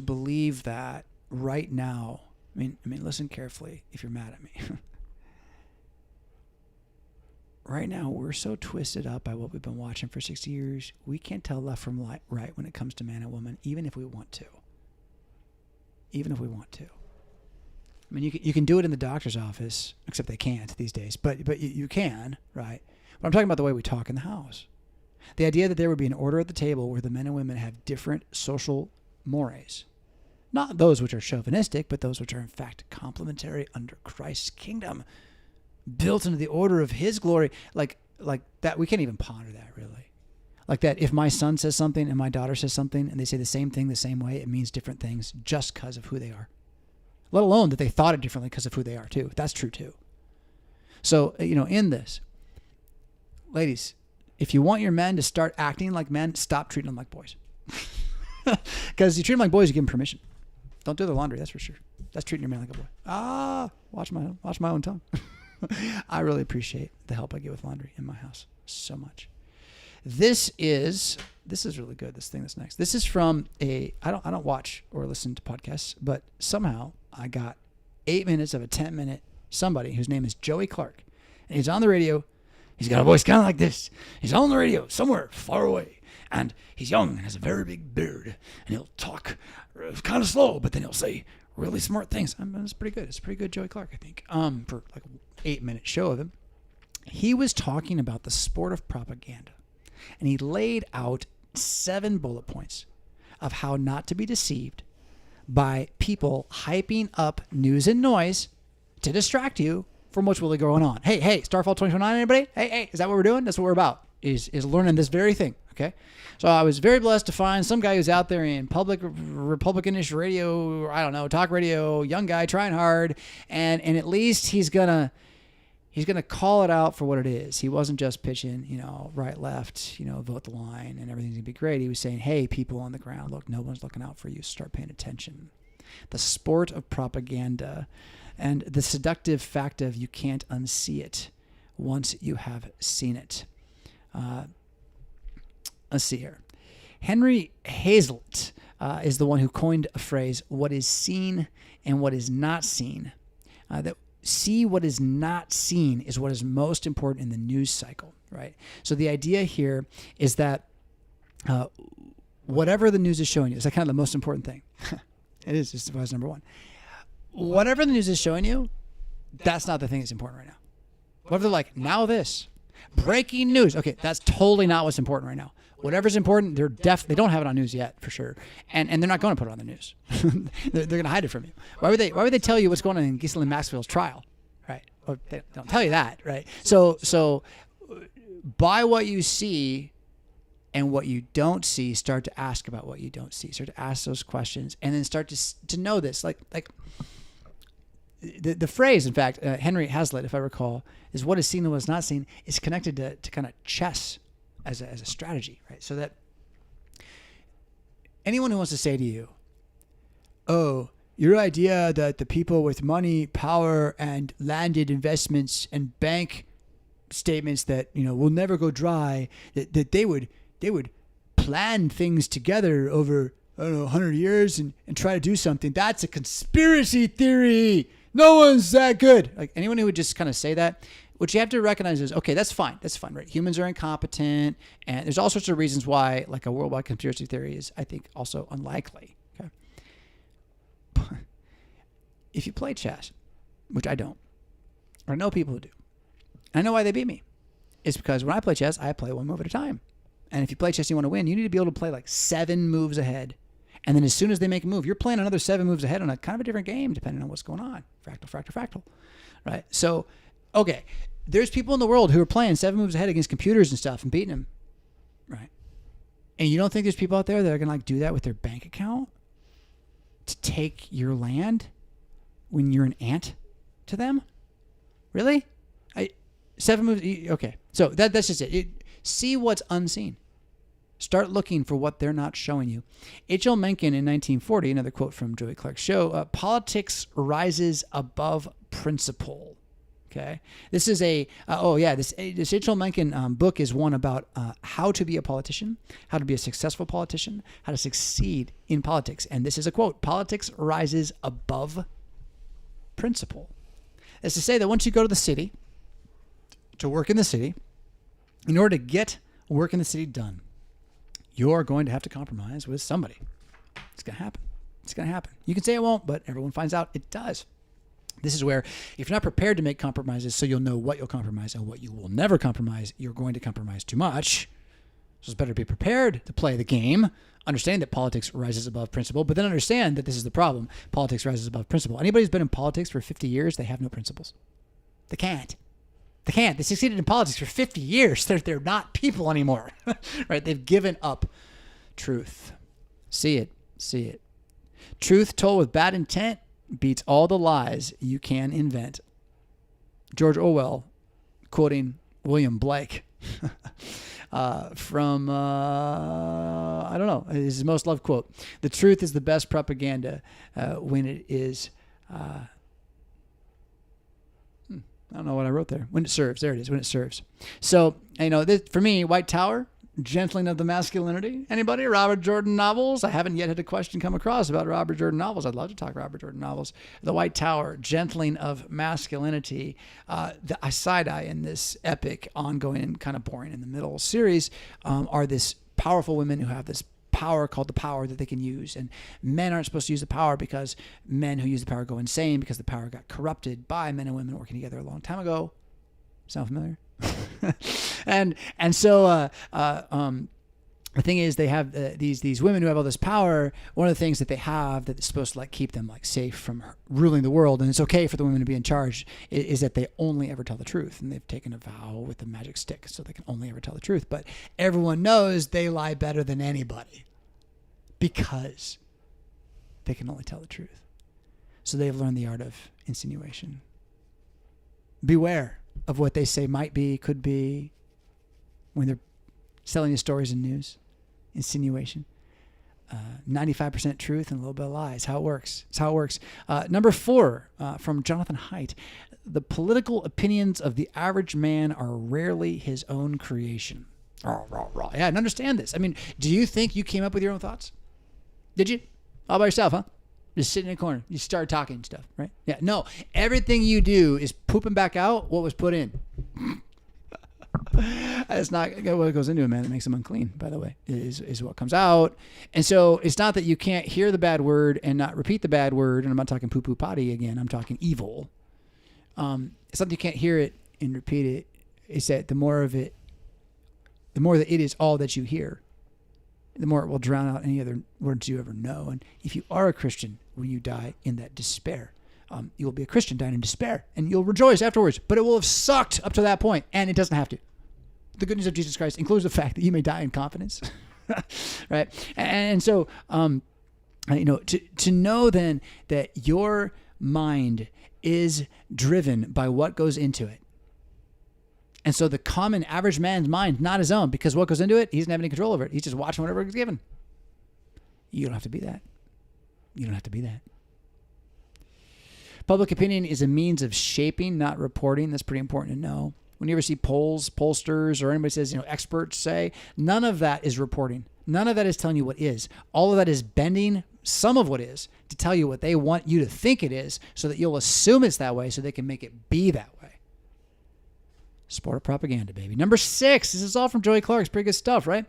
believe that right now, I mean, listen carefully if you're mad at me. Right now, we're so twisted up by what we've been watching for 60 years, we can't tell left from right when it comes to man and woman, even if we want to. Even if we want to. I mean, you can do it in the doctor's office, except they can't these days, but you can, right? But I'm talking about the way we talk in the house. The idea that there would be an order at the table where the men and women have different social mores. Not those which are chauvinistic, but those which are in fact complementary under Christ's kingdom. Built into the order of his glory, like that. We can't even ponder that really. Like that if my son says something and my daughter says something and they say the same thing the same way, it means different things just because of who they are. Let alone that they thought it differently because of who they are too. That's true too. So, you know, in this, ladies, if you want your men to start acting like men, stop treating them like boys. Because you treat them like boys, you give them permission. Don't do their laundry, that's for sure. That's treating your man like a boy. Watch my own tongue. I really appreciate the help I get with laundry in my house so much. This is really good. This thing that's next. This is from I don't watch or listen to podcasts, but somehow I got 8 minutes of a 10-minute somebody whose name is Joey Clark, and he's on the radio. He's got a voice kind of like this. He's on the radio somewhere far away, and he's young and has a very big beard, and he'll talk kind of slow, but then he'll say really smart things. It's pretty good. It's pretty good Joey Clark, I think. For like an 8-minute show of him. He was talking about the sport of propaganda. And he laid out 7 bullet points of how not to be deceived by people hyping up news and noise to distract you from what's really going on. Hey, StarFall 2029, anybody? Hey, is that what we're doing? That's what we're about, is learning this very thing, okay? So I was very blessed to find some guy who's out there in public Republicanish radio, I don't know, talk radio, young guy trying hard, and at least he's gonna call it out for what it is. He wasn't just pitching, right, left, vote the line and everything's gonna be great. He was saying, hey, people on the ground, look, no one's looking out for you. Start paying attention. The sport of propaganda and the seductive fact of you can't unsee it once you have seen it. Let's see here. Henry Hazlitt is the one who coined a phrase, what is seen and what is not seen. That see what is not seen is what is most important in the news cycle, right? So the idea here is that whatever the news is showing you, is that kind of the most important thing. It is, just as number one. Whatever the news is showing you, that's not the thing that's important right now. What if they're like, now this, breaking news. Okay, that's totally not what's important right now. Whatever's important, they don't have it on news yet, for sure. And they're not going to put it on the news. they're going to hide it from you. Why would they tell you what's going on in Ghislaine Maxwell's trial, right? Or they don't tell you that, right? So by what you see and what you don't see, start to ask about what you don't see. Start to ask those questions, and then start to know this. Like the phrase, in fact, Henry Hazlitt, if I recall, is what is seen and what is not seen, is connected to kind of chess as a strategy, right? So that anyone who wants to say to you, oh, your idea that the people with money, power, and landed investments and bank statements that, will never go dry, that they would plan things together over, 100 years and try to do something. That's a conspiracy theory. No one's that good. Like anyone who would just kind of say that, what you have to recognize is, okay, that's fine. That's fine, right? Humans are incompetent, and there's all sorts of reasons why like a worldwide conspiracy theory is, I think, also unlikely. Okay. If you play chess, which I don't, or I know people who do, and I know why they beat me. It's because when I play chess, I play one move at a time. And if you play chess and you want to win, you need to be able to play like 7 moves ahead. And then as soon as they make a move, you're playing another 7 moves ahead on a kind of a different game, depending on what's going on. Fractal, fractal, fractal. Right? So, okay, there's people in the world who are playing 7 moves ahead against computers and stuff and beating them. Right? And you don't think there's people out there that are going to like do that with their bank account to take your land when you're an ant to them? Really? 7 moves. Okay. So that's just it. See what's unseen. Start looking for what they're not showing you. H.L. Mencken in 1940, another quote from Joey Clark's show, politics rises above principle. Okay. This is this H.L. Mencken book is one about how to be a politician, how to be a successful politician, how to succeed in politics. And this is a quote: politics rises above principle. That's to say that once you go to the city, to work in the city, in order to get work in the city done, you're going to have to compromise with somebody. It's going to happen. It's going to happen. You can say it won't, but everyone finds out it does. This is where if you're not prepared to make compromises so you'll know what you'll compromise and what you will never compromise, you're going to compromise too much. So it's better to be prepared to play the game, understand that politics rises above principle, but then understand that this is the problem. Politics rises above principle. Anybody who's been in politics for 50 years, they have no principles. They can't. They can't. They succeeded in politics for 50 years. They're not people anymore, right? They've given up truth. See it. See it. Truth told with bad intent beats all the lies you can invent. George Orwell, quoting William Blake from, I don't know, his most loved quote. The truth is the best propaganda when it is... I don't know what I wrote there. When it serves. There it is. When it serves. So, for me, White Tower, gentling of the masculinity. Anybody? Robert Jordan novels? I haven't yet had a question come across about Robert Jordan novels. I'd love to talk Robert Jordan novels. The White Tower, gentling of masculinity. The side-eye in this epic, ongoing, and kind of boring in the middle series are this powerful women who have this power called the power that they can use, and men aren't supposed to use the power because men who use the power go insane because the power got corrupted by men and women working together a long time ago. Sound familiar? and so the thing is, they have these women who have all this power. One of the things that they have that's supposed to like keep them like safe from ruling the world, and it's okay for the women to be in charge, is that they only ever tell the truth, and they've taken a vow with the magic stick, so they can only ever tell the truth. But everyone knows they lie better than anybody because they can only tell the truth. So they've learned the art of insinuation. Beware of what they say might be, could be, when they're selling you stories and news. Insinuation. 95% truth and a little bit of lies. How it works. It's how it works. Number 4 from Jonathan Haidt. The political opinions of the average man are rarely his own creation. Yeah, and understand this. I mean, do you think you came up with your own thoughts? Did you? All by yourself, huh? Just sitting in a corner. You start talking stuff, right? Yeah. No. Everything you do is pooping back out what was put in. That's not what goes into a man that makes him unclean, by the way, is what comes out. And so it's not that you can't hear the bad word and not repeat the bad word. And I'm not talking poo-poo potty again. I'm talking evil. It's not that you can't hear it and repeat it. It's that the more that it is all that you hear, the more it will drown out any other words you ever know. And if you are a Christian, when you die in that despair, you will be a Christian dying in despair, and you'll rejoice afterwards. But it will have sucked up to that point, and it doesn't have to. The good news of Jesus Christ includes the fact that you may die in confidence, right? And so, to know then that your mind is driven by what goes into it. And so the common average man's mind, not his own, because what goes into it, he doesn't have any control over it. He's just watching whatever is given. You don't have to be that. You don't have to be that. Public opinion is a means of shaping, not reporting. That's pretty important to know. When you ever see polls, pollsters, or anybody says, experts say, none of that is reporting. None of that is telling you what is. All of that is bending some of what is to tell you what they want you to think it is so that you'll assume it's that way so they can make it be that way. Sport of propaganda, baby. Number 6. This is all from Joey Clark. It's pretty good stuff, right?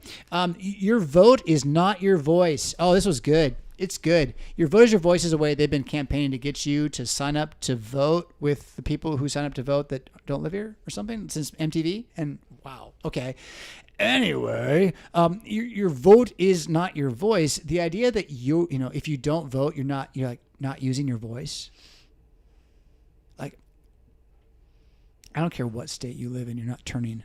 Your vote is not your voice. Oh, this was good. It's good. Your vote is your voice is a way they've been campaigning to get you to sign up to vote with the people who sign up to vote that don't live here or something since MTV. And wow. Okay. Anyway, your vote is not your voice. The idea that if you don't vote, you're not using your voice. Like, I don't care what state you live in, you're not turning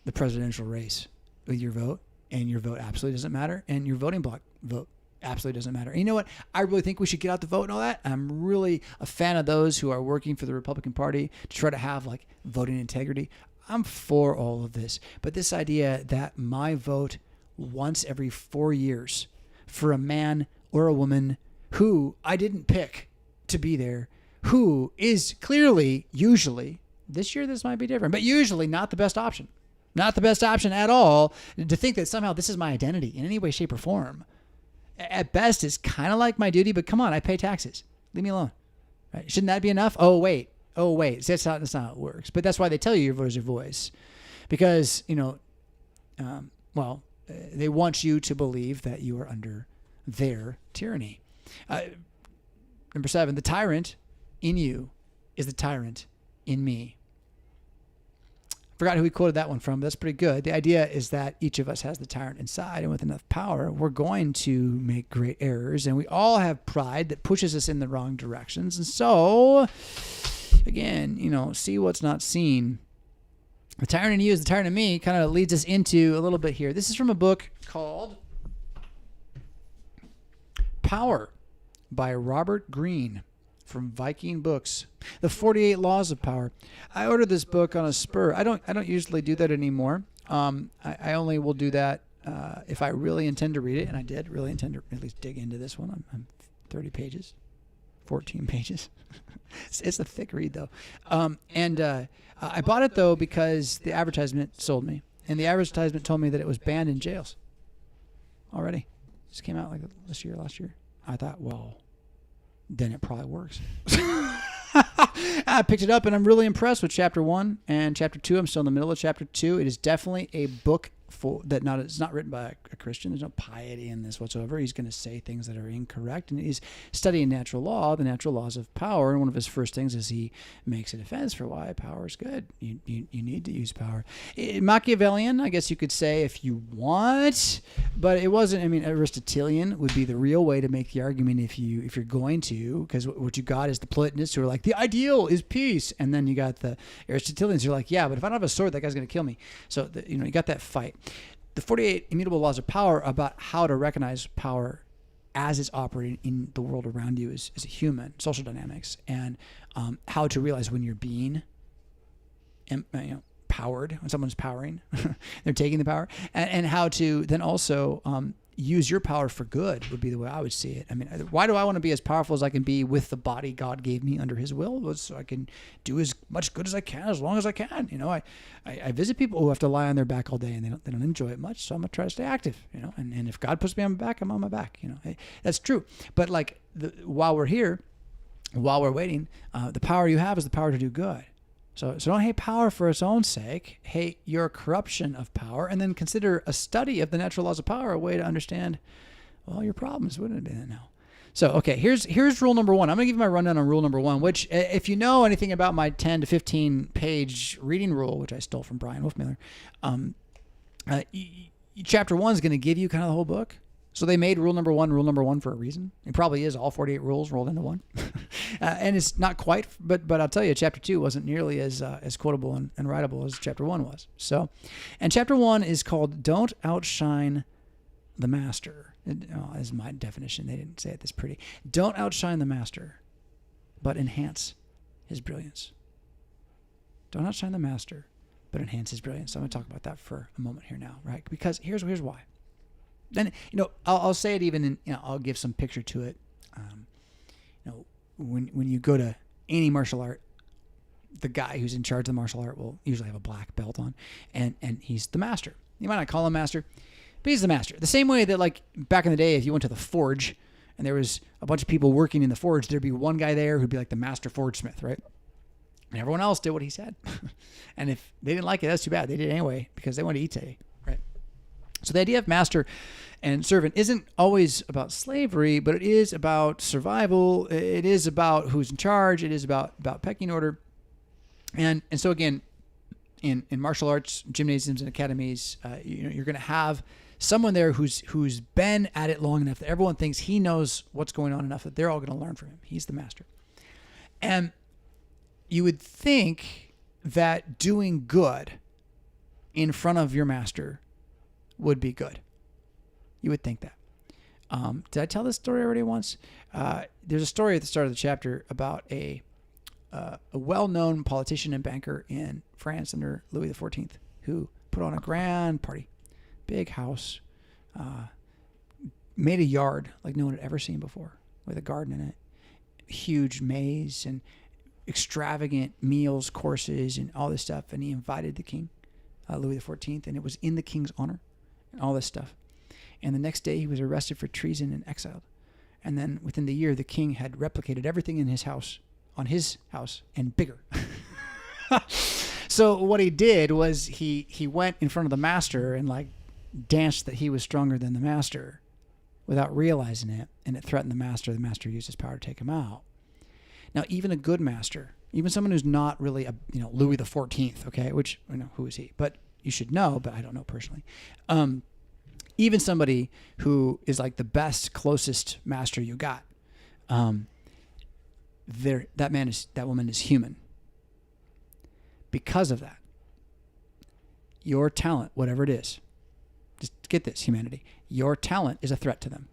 the presidential race with your vote, and your vote absolutely doesn't matter, and your voting block vote absolutely doesn't matter. And you know what? I really think we should get out the vote and all that. I'm really a fan of those who are working for the Republican Party to try to have like voting integrity. I'm for all of this. But this idea that my vote once every 4 years for a man or a woman who I didn't pick to be there, who is clearly, usually, this year this might be different, but usually not the best option. Not the best option at all. To think that somehow this is my identity in any way, shape, or form. At best, it's kind of like my duty, but come on, I pay taxes. Leave me alone. Right? Shouldn't that be enough? Oh, wait. See, that's not how it works. But that's why they tell you your vote is your voice. Because, they want you to believe that you are under their tyranny. Number 7, the tyrant in you is the tyrant in me. Forgot who we quoted that one from, but that's pretty good. The idea is that each of us has the tyrant inside, and with enough power, we're going to make great errors, and we all have pride that pushes us in the wrong directions. And so, again, see what's not seen. The tyrant in you is the tyrant in me kind of leads us into a little bit here. This is from a book called Power by Robert Greene. From Viking Books, The 48 Laws of Power. I ordered this book on a spur. I don't usually do that anymore. I only will do that if I really intend to read it, and I did really intend to at least dig into this one. I'm 30 pages, 14 pages. It's a thick read though. I bought it though because the advertisement sold me, and the advertisement told me that it was banned in jails already. This came out like last year. I thought, well, then it probably works. I picked it up and I'm really impressed with chapter 1 and chapter 2. I'm still in the middle of chapter 2. It is definitely a book it's not written by a Christian. There's no piety in this whatsoever. He's going to say things that are incorrect, and he's studying natural law, the natural laws of power. And one of his first things is he makes a defense for why power is good. You need to use power. Machiavellian, I guess you could say if you want, but it wasn't. I mean, Aristotelian would be the real way to make the argument if you're going to, because what you got is the Platonists who are like the ideal is peace, and then you got the Aristotelians who are like, yeah, but if I don't have a sword, that guy's going to kill me. So you got that fight. The 48 immutable laws of power about how to recognize power as it's operating in the world around you as a human, social dynamics, and how to realize when you're being powered, when someone's powering, they're taking the power, and how to then also use your power for good would be the way I would see it. I mean, why do I want to be as powerful as I can be with the body God gave me under his will? Well, so I can do as much good as I can, as long as I can. I visit people who have to lie on their back all day and they don't enjoy it much. So I'm going to try to stay active, and if God puts me on my back, I'm on my back, that's true. But while we're here, while we're waiting, the power you have is the power to do good. So don't hate power for its own sake. Hate your corruption of power, and then consider a study of the natural laws of power a way to understand, well, your problems. Wouldn't it be that now? So, okay, here's rule number 1. I'm going to give you my rundown on rule number 1, which, if you know anything about my 10 to 15 page reading rule, which I stole from Brian Wolfmiller, chapter 1 is going to give you kind of the whole book. So they made rule number one for a reason. It probably is all 48 rules rolled into one. And it's not quite, but I'll tell you, chapter 2 wasn't nearly as quotable and writable as chapter 1 was. So, and chapter 1 is called Don't Outshine the Master. Is my definition. They didn't say it this pretty. Don't outshine the Master, but enhance his brilliance. Don't outshine the Master, but enhance his brilliance. So I'm going to talk about that for a moment here now, right? Because here's why. Then, I'll say it even in, I'll give some picture to it. When you go to any martial art, the guy who's in charge of the martial art will usually have a black belt on, and he's the master. You might not call him master, but he's the master. The same way that, like, back in the day, if you went to the forge and there was a bunch of people working in the forge, there'd be one guy there who'd be like the master forge smith, right? And everyone else did what he said. And if they didn't like it, that's too bad. They did it anyway because they wanted to eat today, right? So the idea of master and servant isn't always about slavery, but it is about survival. It is about who's in charge. It is about pecking order. And so again, in martial arts gymnasiums and academies, you're going to have someone there who's been at it long enough that everyone thinks he knows what's going on enough that they're all going to learn from him. He's the master. And you would think that doing good in front of your master would be good. You would think that. Did I tell this story already once? There's a story at the start of the chapter about a well-known politician and banker in France under Louis XIV who put on a grand party, big house, made a yard like no one had ever seen before with a garden in it, huge maze and extravagant meals, courses, and all this stuff. And he invited the king, Louis XIV, and it was in the king's honor and all this stuff. And the next day he was arrested for treason and exiled. And then within the year, the king had replicated everything in his house, on his house, and bigger. So what he did was he went in front of the master and like danced that he was stronger than the master without realizing it. And it threatened the master. The master used his power to take him out. Now, even a good master, even someone who's not really a, Louis XIV, okay, which, who is he? But you should know, but I don't know personally. Even somebody who is like the best, closest master you got, that woman is human. Because of that, your talent, whatever it is, just get this, humanity, your talent is a threat to them.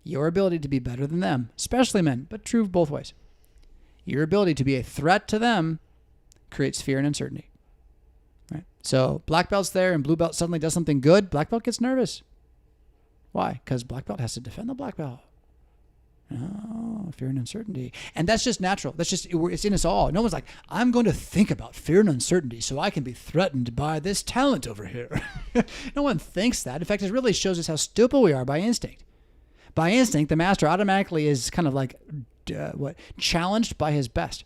Your ability to be better than them, especially men, but true both ways. Your ability to be a threat to them creates fear and uncertainty. Right? So black belt's there and blue belt suddenly does something good. Black belt gets nervous. Why? Because black belt has to defend the black belt. Oh, fear and uncertainty. And that's just natural. It's in us all. No one's like, I'm going to think about fear and uncertainty so I can be threatened by this talent over here. No one thinks that. In fact, it really shows us how stupid we are by instinct. By instinct, the master automatically is kind of like challenged by his best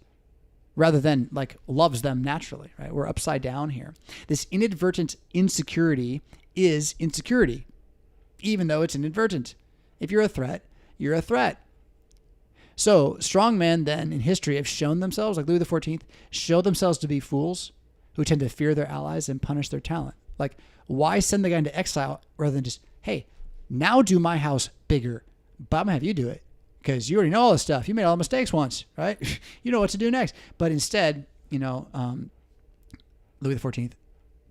rather than like loves them naturally, right? We're upside down here. This inadvertent insecurity is insecurity, even though it's inadvertent. If you're a threat, you're a threat. So strong men then in history have shown themselves, like Louis XIV, showed themselves to be fools who tend to fear their allies and punish their talent. Like, why send the guy into exile rather than just, hey, now do my house bigger, but I'm going to have you do it because you already know all this stuff. You made all the mistakes once, right? You know what to do next. But instead, Louis XIV,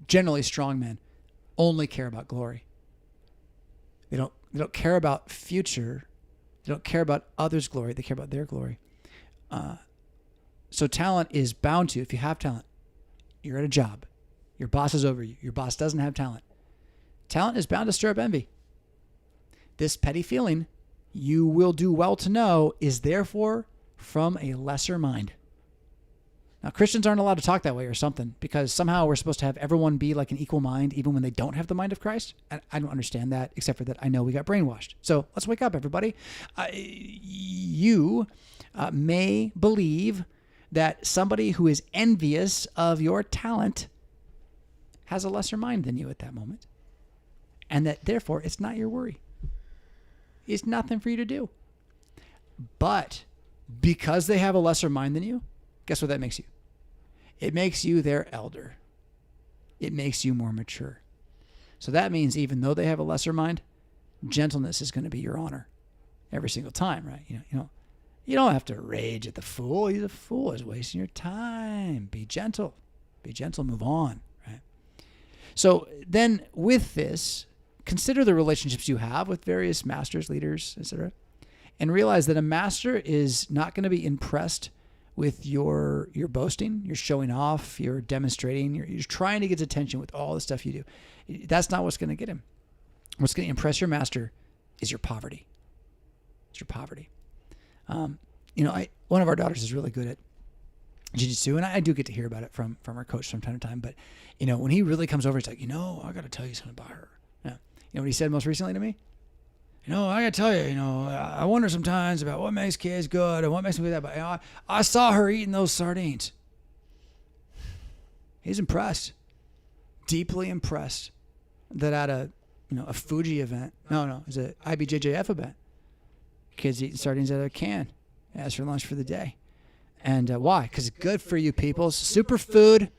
generally strong men, only care about glory. They don't care about future. They don't care about others' glory. They care about their glory. So talent is bound to, if you have talent, you're at a job. Your boss is over you. Your boss doesn't have talent. Talent is bound to stir up envy. This petty feeling, you will do well to know, is therefore from a lesser mind. Now, Christians aren't allowed to talk that way or something because somehow we're supposed to have everyone be like an equal mind even when they don't have the mind of Christ. And I don't understand that, except for that I know we got brainwashed. So let's wake up, everybody. You may believe that somebody who is envious of your talent has a lesser mind than you at that moment. And that therefore it's not your worry. It's nothing for you to do. But because they have a lesser mind than you, guess what that makes you? It makes you their elder. It makes you more mature. So that means even though they have a lesser mind, gentleness is going to be your honor every single time, right? You don't have to rage at the fool. He's a fool. He's wasting your time. Be gentle. Be gentle. Move on, right? So then with this, consider the relationships you have with various masters, leaders, etc., and realize that a master is not going to be impressed with your boasting, you're showing off, you're demonstrating, you're trying to get attention with all the stuff you do. That's not what's going to get him. What's going to impress your master is your poverty. It's your poverty. One of our daughters is really good at jiu-jitsu, and I do get to hear about it from our coach from time to time. But, when he really comes over, he's like, I got to tell you something about her. Yeah. You know what he said most recently to me? I got to tell you, I wonder sometimes about what makes kids good and what makes them do that. But, I saw her eating those sardines. He's impressed, deeply impressed that at a Fuji event, it was an IBJJF event, kids eating sardines out of a can as for lunch for the day. And why? Because it's good for you people. Superfood.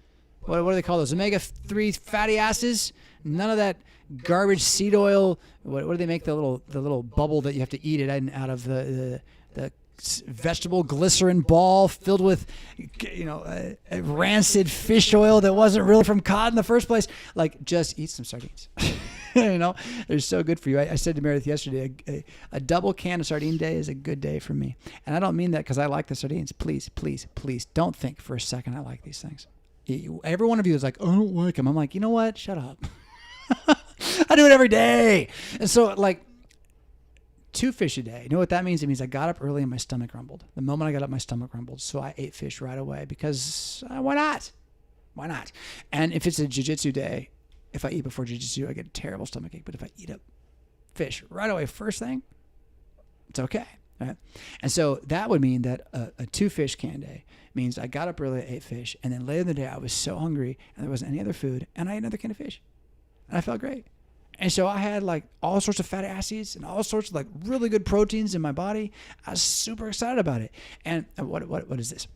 What do they call those? Omega-3 fatty acids. None of that garbage seed oil. What do they make the little bubble that you have to eat it out of the vegetable glycerin ball filled with a rancid fish oil that wasn't really from cod in the first place? Like, just eat some sardines. They're so good for you. I said to Meredith yesterday, a double can of sardine day is a good day for me. And I don't mean that because I like the sardines. Please, please, please don't think for a second I like these things. Every one of you is like, oh, I don't like them. I'm like, you know what? Shut up. I do it every day. And so, 2 fish a day. You know what that means? It means I got up early and my stomach rumbled. The moment I got up, my stomach rumbled. So I ate fish right away because why not? Why not? And if it's a jiu-jitsu day, if I eat before jiu-jitsu, I get a terrible stomach ache. But if I eat up fish right away, first thing, it's okay. Right? And so that would mean that a 2 fish can day means I got up early, I ate fish, and then later in the day I was so hungry and there wasn't any other food, and I ate another can of fish. And I felt great. And so I had all sorts of fatty acids and all sorts of really good proteins in my body. I was super excited about it. And what is this?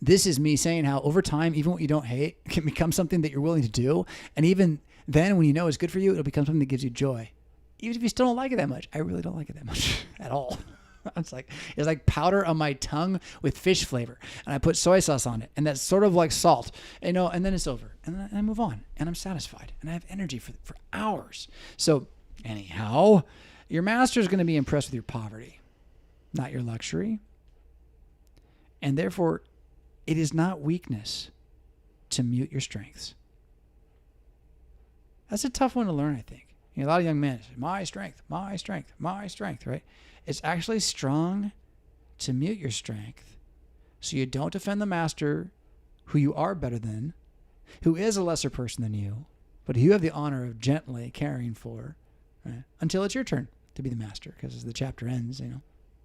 This is me saying how over time, even what you don't hate can become something that you're willing to do. And even then, when you know it's good for you, it'll become something that gives you joy. Even if you still don't like it that much. I really don't like it that much at all. It's like powder on my tongue with fish flavor. And I put soy sauce on it. And that's sort of like salt, and then it's over. And then I move on. And I'm satisfied. And I have energy for hours. So anyhow, your master is going to be impressed with your poverty, not your luxury. And therefore, it is not weakness to mute your strengths. That's a tough one to learn, I think. A lot of young men say, my strength, my strength, my strength, right? It's actually strong to mute your strength so you don't defend the master who you are better than, who is a lesser person than you, but who you have the honor of gently caring for, right? Until it's your turn to be the master. Because as the chapter ends,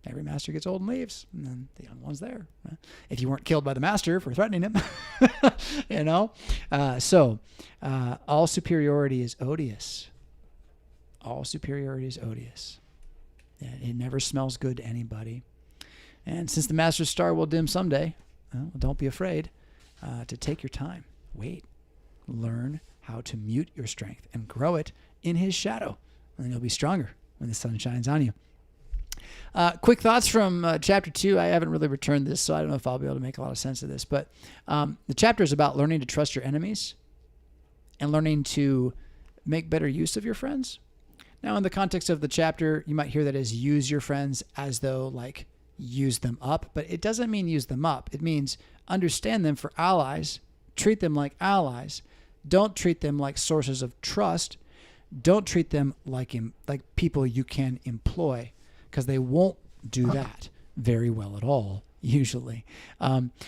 every master gets old and leaves, and then the young one's there. Right? If you weren't killed by the master for threatening him, So all superiority is odious. All superiority is odious. It never smells good to anybody. And since the master's star will dim someday, don't be afraid to take your time. Wait. Learn how to mute your strength and grow it in his shadow. And then you'll be stronger when the sun shines on you. Quick thoughts from chapter 2. I haven't really returned this, so I don't know if I'll be able to make a lot of sense of this. But the chapter is about learning to trust your enemies and learning to make better use of your friends. Now, in the context of the chapter, you might hear that as use your friends as though use them up, but it doesn't mean use them up. It means understand them for allies, treat them like allies. Don't treat them like sources of trust. Don't treat them like people you can employ, because they won't do that very well at all, usually.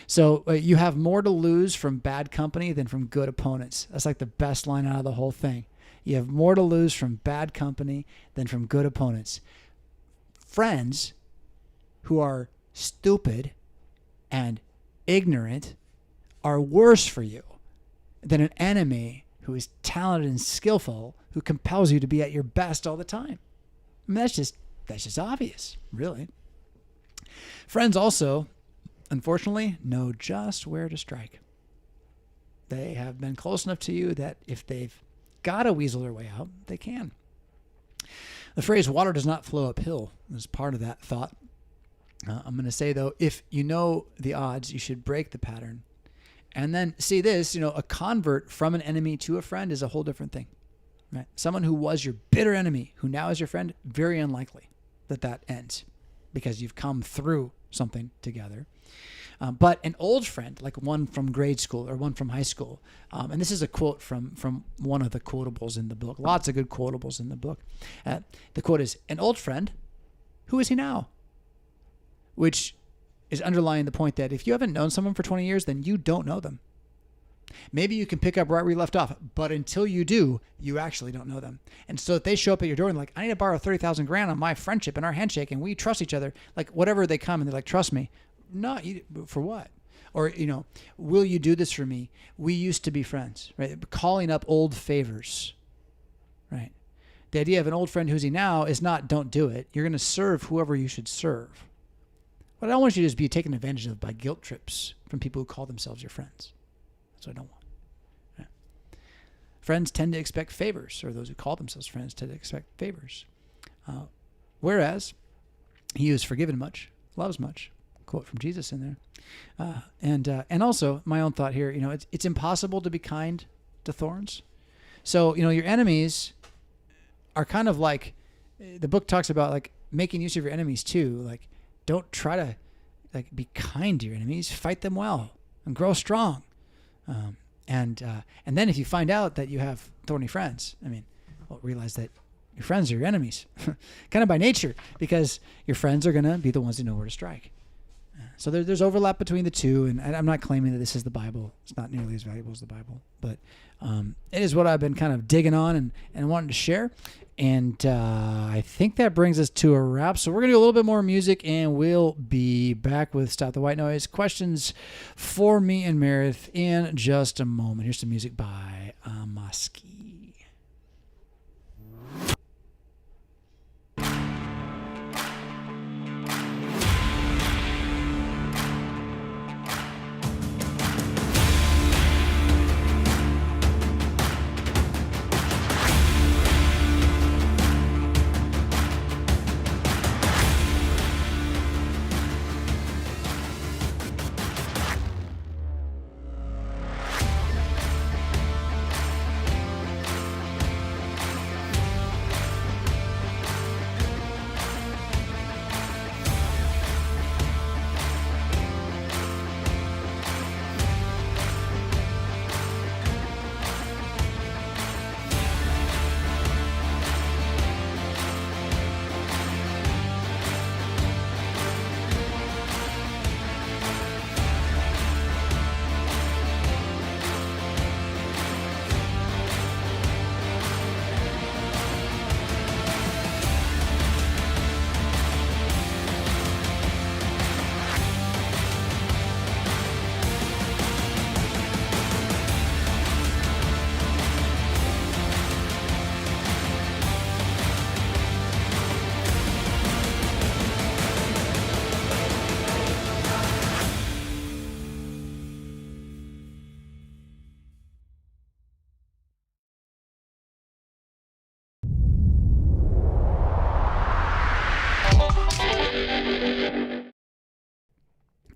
So you have more to lose from bad company than from good opponents. That's the best line out of the whole thing. You have more to lose from bad company than from good opponents. Friends who are stupid and ignorant are worse for you than an enemy who is talented and skillful, who compels you to be at your best all the time. I mean, that's just obvious, really. Friends also, unfortunately, know just where to strike. They have been close enough to you that if they've got to weasel their way out, they can. The phrase water does not flow uphill is part of that thought. I'm going to say, though, if you know the odds, you should break the pattern. And then see this, a convert from an enemy to a friend is a whole different thing. Right? Someone who was your bitter enemy, who now is your friend, very unlikely that ends because you've come through something together. But an old friend, like one from grade school or one from high school, and this is a quote from one of the quotables in the book. Lots of good quotables in the book. The quote is, "An old friend, who is he now?" Which is underlying the point that if you haven't known someone for 20 years, then you don't know them. Maybe you can pick up right where you left off, but until you do, you actually don't know them. And so if they show up at your door and like, I need to borrow 30,000 grand on my friendship and our handshake and we trust each other, like whatever they come and they're like, trust me. No, for what? Or, will you do this for me? We used to be friends, right? Calling up old favors, right? The idea of an old friend, who's he now, is not don't do it. You're going to serve whoever you should serve. But I don't want you to just be taken advantage of by guilt trips from people who call themselves your friends. That's what I don't want. Yeah. Friends tend to expect favors, or those who call themselves friends tend to expect favors. Whereas he who is forgiven much loves much. Quote from Jesus in there. And also my own thought here, it's impossible to be kind to thorns. So, your enemies are kind of like, the book talks about like making use of your enemies too. Like, don't try to like be kind to your enemies. Fight them well and grow strong. And then if you find out that you have thorny friends, realize that your friends are your enemies, kind of by nature, because your friends are going to be the ones who know where to strike. So there's overlap between the two, and I'm not claiming that this is the Bible. It's not nearly as valuable as the Bible, but it is what I've been kind of digging on and wanting to share. And I think that brings us to a wrap. So we're going to do a little bit more music, and we'll be back with Stop the White Noise questions for me and Meredith in just a moment. Here's some music by Amaksi.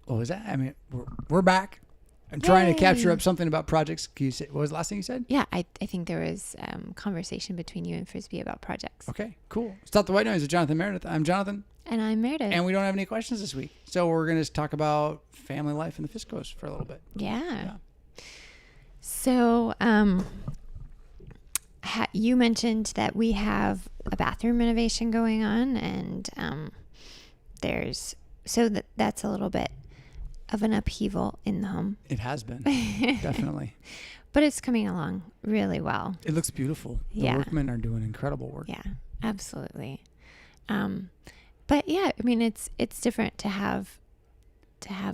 What was that? We're back. I'm trying to capture up something about projects. Can you say, what was the last thing you said? Yeah, I think there was conversation between you and Frisbee about projects. Okay, cool. Stop the White Noise with Jonathan Meredith. I'm Jonathan. And I'm Meredith. And we don't have any questions this week. So we're going to talk about family life in the Fiscos for a little bit. Yeah. So you mentioned that we have a bathroom renovation going on, and that's a little bit of an upheaval in the home. It has been, definitely. But it's coming along really well. It looks beautiful. The workmen are doing incredible work. Yeah, absolutely. But yeah, it's different to have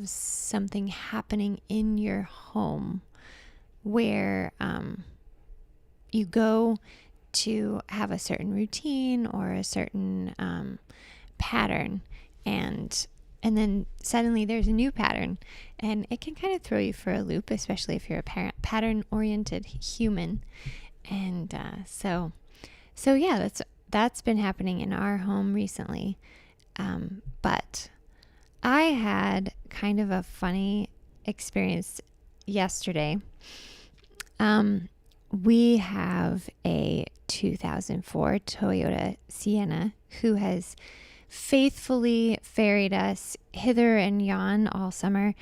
something happening in your home where you go to have a certain routine or a certain pattern, and then suddenly there's a new pattern, and it can kind of throw you for a loop, especially if you're a pattern-oriented human. And so yeah, that's been happening in our home recently. But I had kind of a funny experience yesterday. We have a 2004 Toyota Sienna who has faithfully ferried us hither and yon all summer.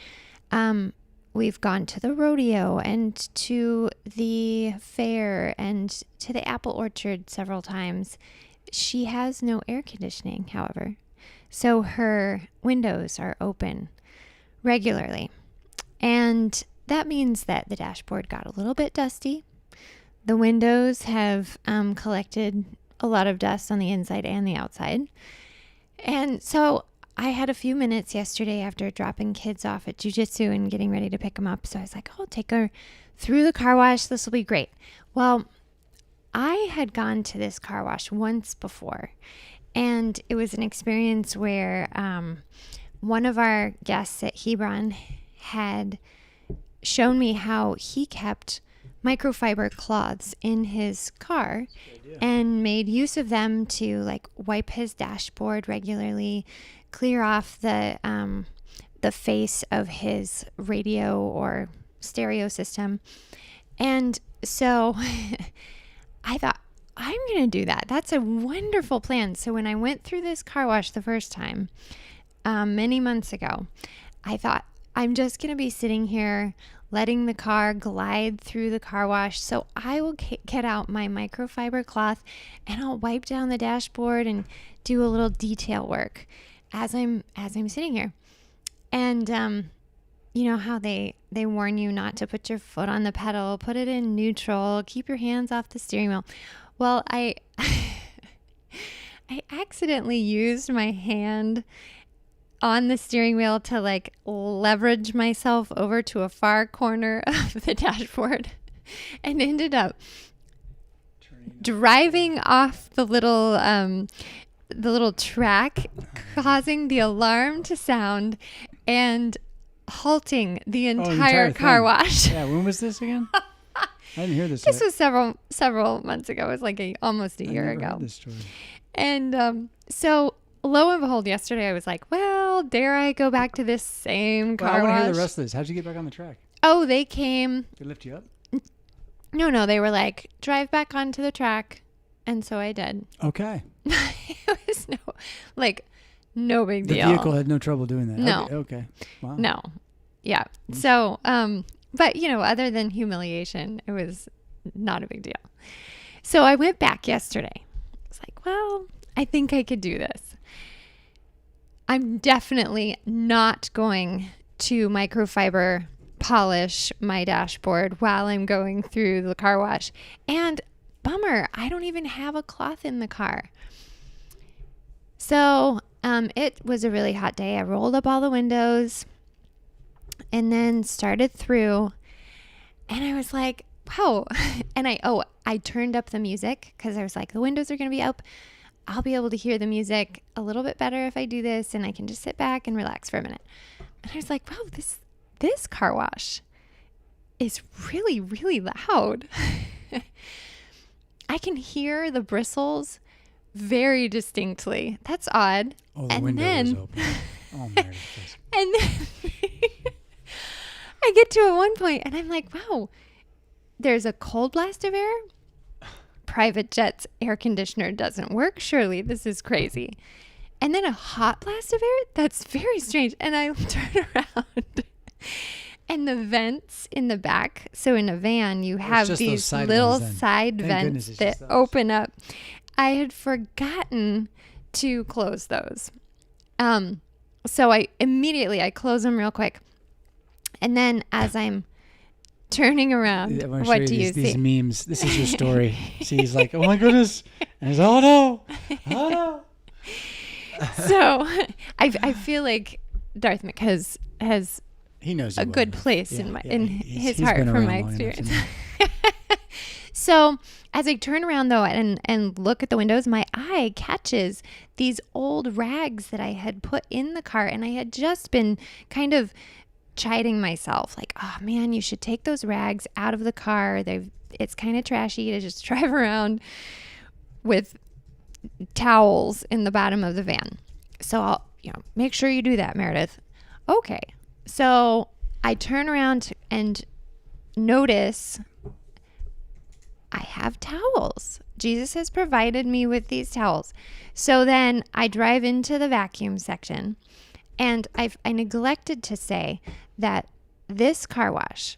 We've gone to the rodeo and to the fair and to the apple orchard several times. She has no air conditioning, however, so her windows are open regularly. And that means that the dashboard got a little bit dusty. The windows have collected a lot of dust on the inside and the outside. And so I had a few minutes yesterday after dropping kids off at jiu-jitsu and getting ready to pick them up. So I was like, I'll take her through the car wash. This will be great. Well, I had gone to this car wash once before, and it was an experience where one of our guests at Hebron had shown me how he kept microfiber cloths in his car and made use of them to like wipe his dashboard regularly, clear off the face of his radio or stereo system. And so I thought, I'm going to do that. That's a wonderful plan. So when I went through this car wash the first time, many months ago, I thought, I'm just going to be sitting here letting the car glide through the car wash. So I will get out my microfiber cloth and I'll wipe down the dashboard and do a little detail work as I'm sitting here. And you know how they warn you not to put your foot on the pedal, put it in neutral, keep your hands off the steering wheel. Well, I accidentally used my hand on the steering wheel to like leverage myself over to a far corner of the dashboard and ended up driving off the little track, causing the alarm to sound and halting the entire car wash. Yeah, when was this again? I didn't hear this. This was several months ago. It was like almost a year ago. Heard this story. And so lo and behold, yesterday I was like, well, dare I go back to this same car wash? I want to hear the rest of this. How'd you get back on the track? Oh, they came. They lift you up? No, they were like, drive back onto the track. And so I did. Okay. It was no big deal. The vehicle had no trouble doing that. No. Okay. Wow. No. Yeah. So, but other than humiliation, it was not a big deal. So I went back yesterday. I was like, well, I think I could do this. I'm definitely not going to microfiber polish my dashboard while I'm going through the car wash. And bummer, I don't even have a cloth in the car. So it was a really hot day. I rolled up all the windows and then started through, and I was like, wow. And I turned up the music because I was like, the windows are going to be up. I'll be able to hear the music a little bit better if I do this, and I can just sit back and relax for a minute. And I was like, wow, this car wash is really, really loud. I can hear the bristles very distinctly. That's odd. Oh, the window was open. Oh, Meredith. And then I get to at one point and I'm like, wow, there's a cold blast of air. Private jet's air conditioner doesn't work. Surely this is crazy. And then a hot blast of air? That's very strange. And I turn around and the vents in the back. So in a van, you have these little side vents that open up. I had forgotten to close those. So I immediately close them real quick. And then as I'm turning around, what do you see? These memes. This is your story. See, he's like, oh my goodness. And he's, oh no. So I feel like Darth Mick has he knows a good place in his heart from my experience. So as I turn around though and look at the windows, my eye catches these old rags that I had put in the car, and I had just been kind of chiding myself like, oh man, you should take those rags out of the car. It's kind of trashy to just drive around with towels in the bottom of the van. So I'll make sure you do that, Meredith. Okay. So I turn around and notice I have towels. Jesus has provided me with these towels. So then I drive into the vacuum section, and I neglected to say that this car wash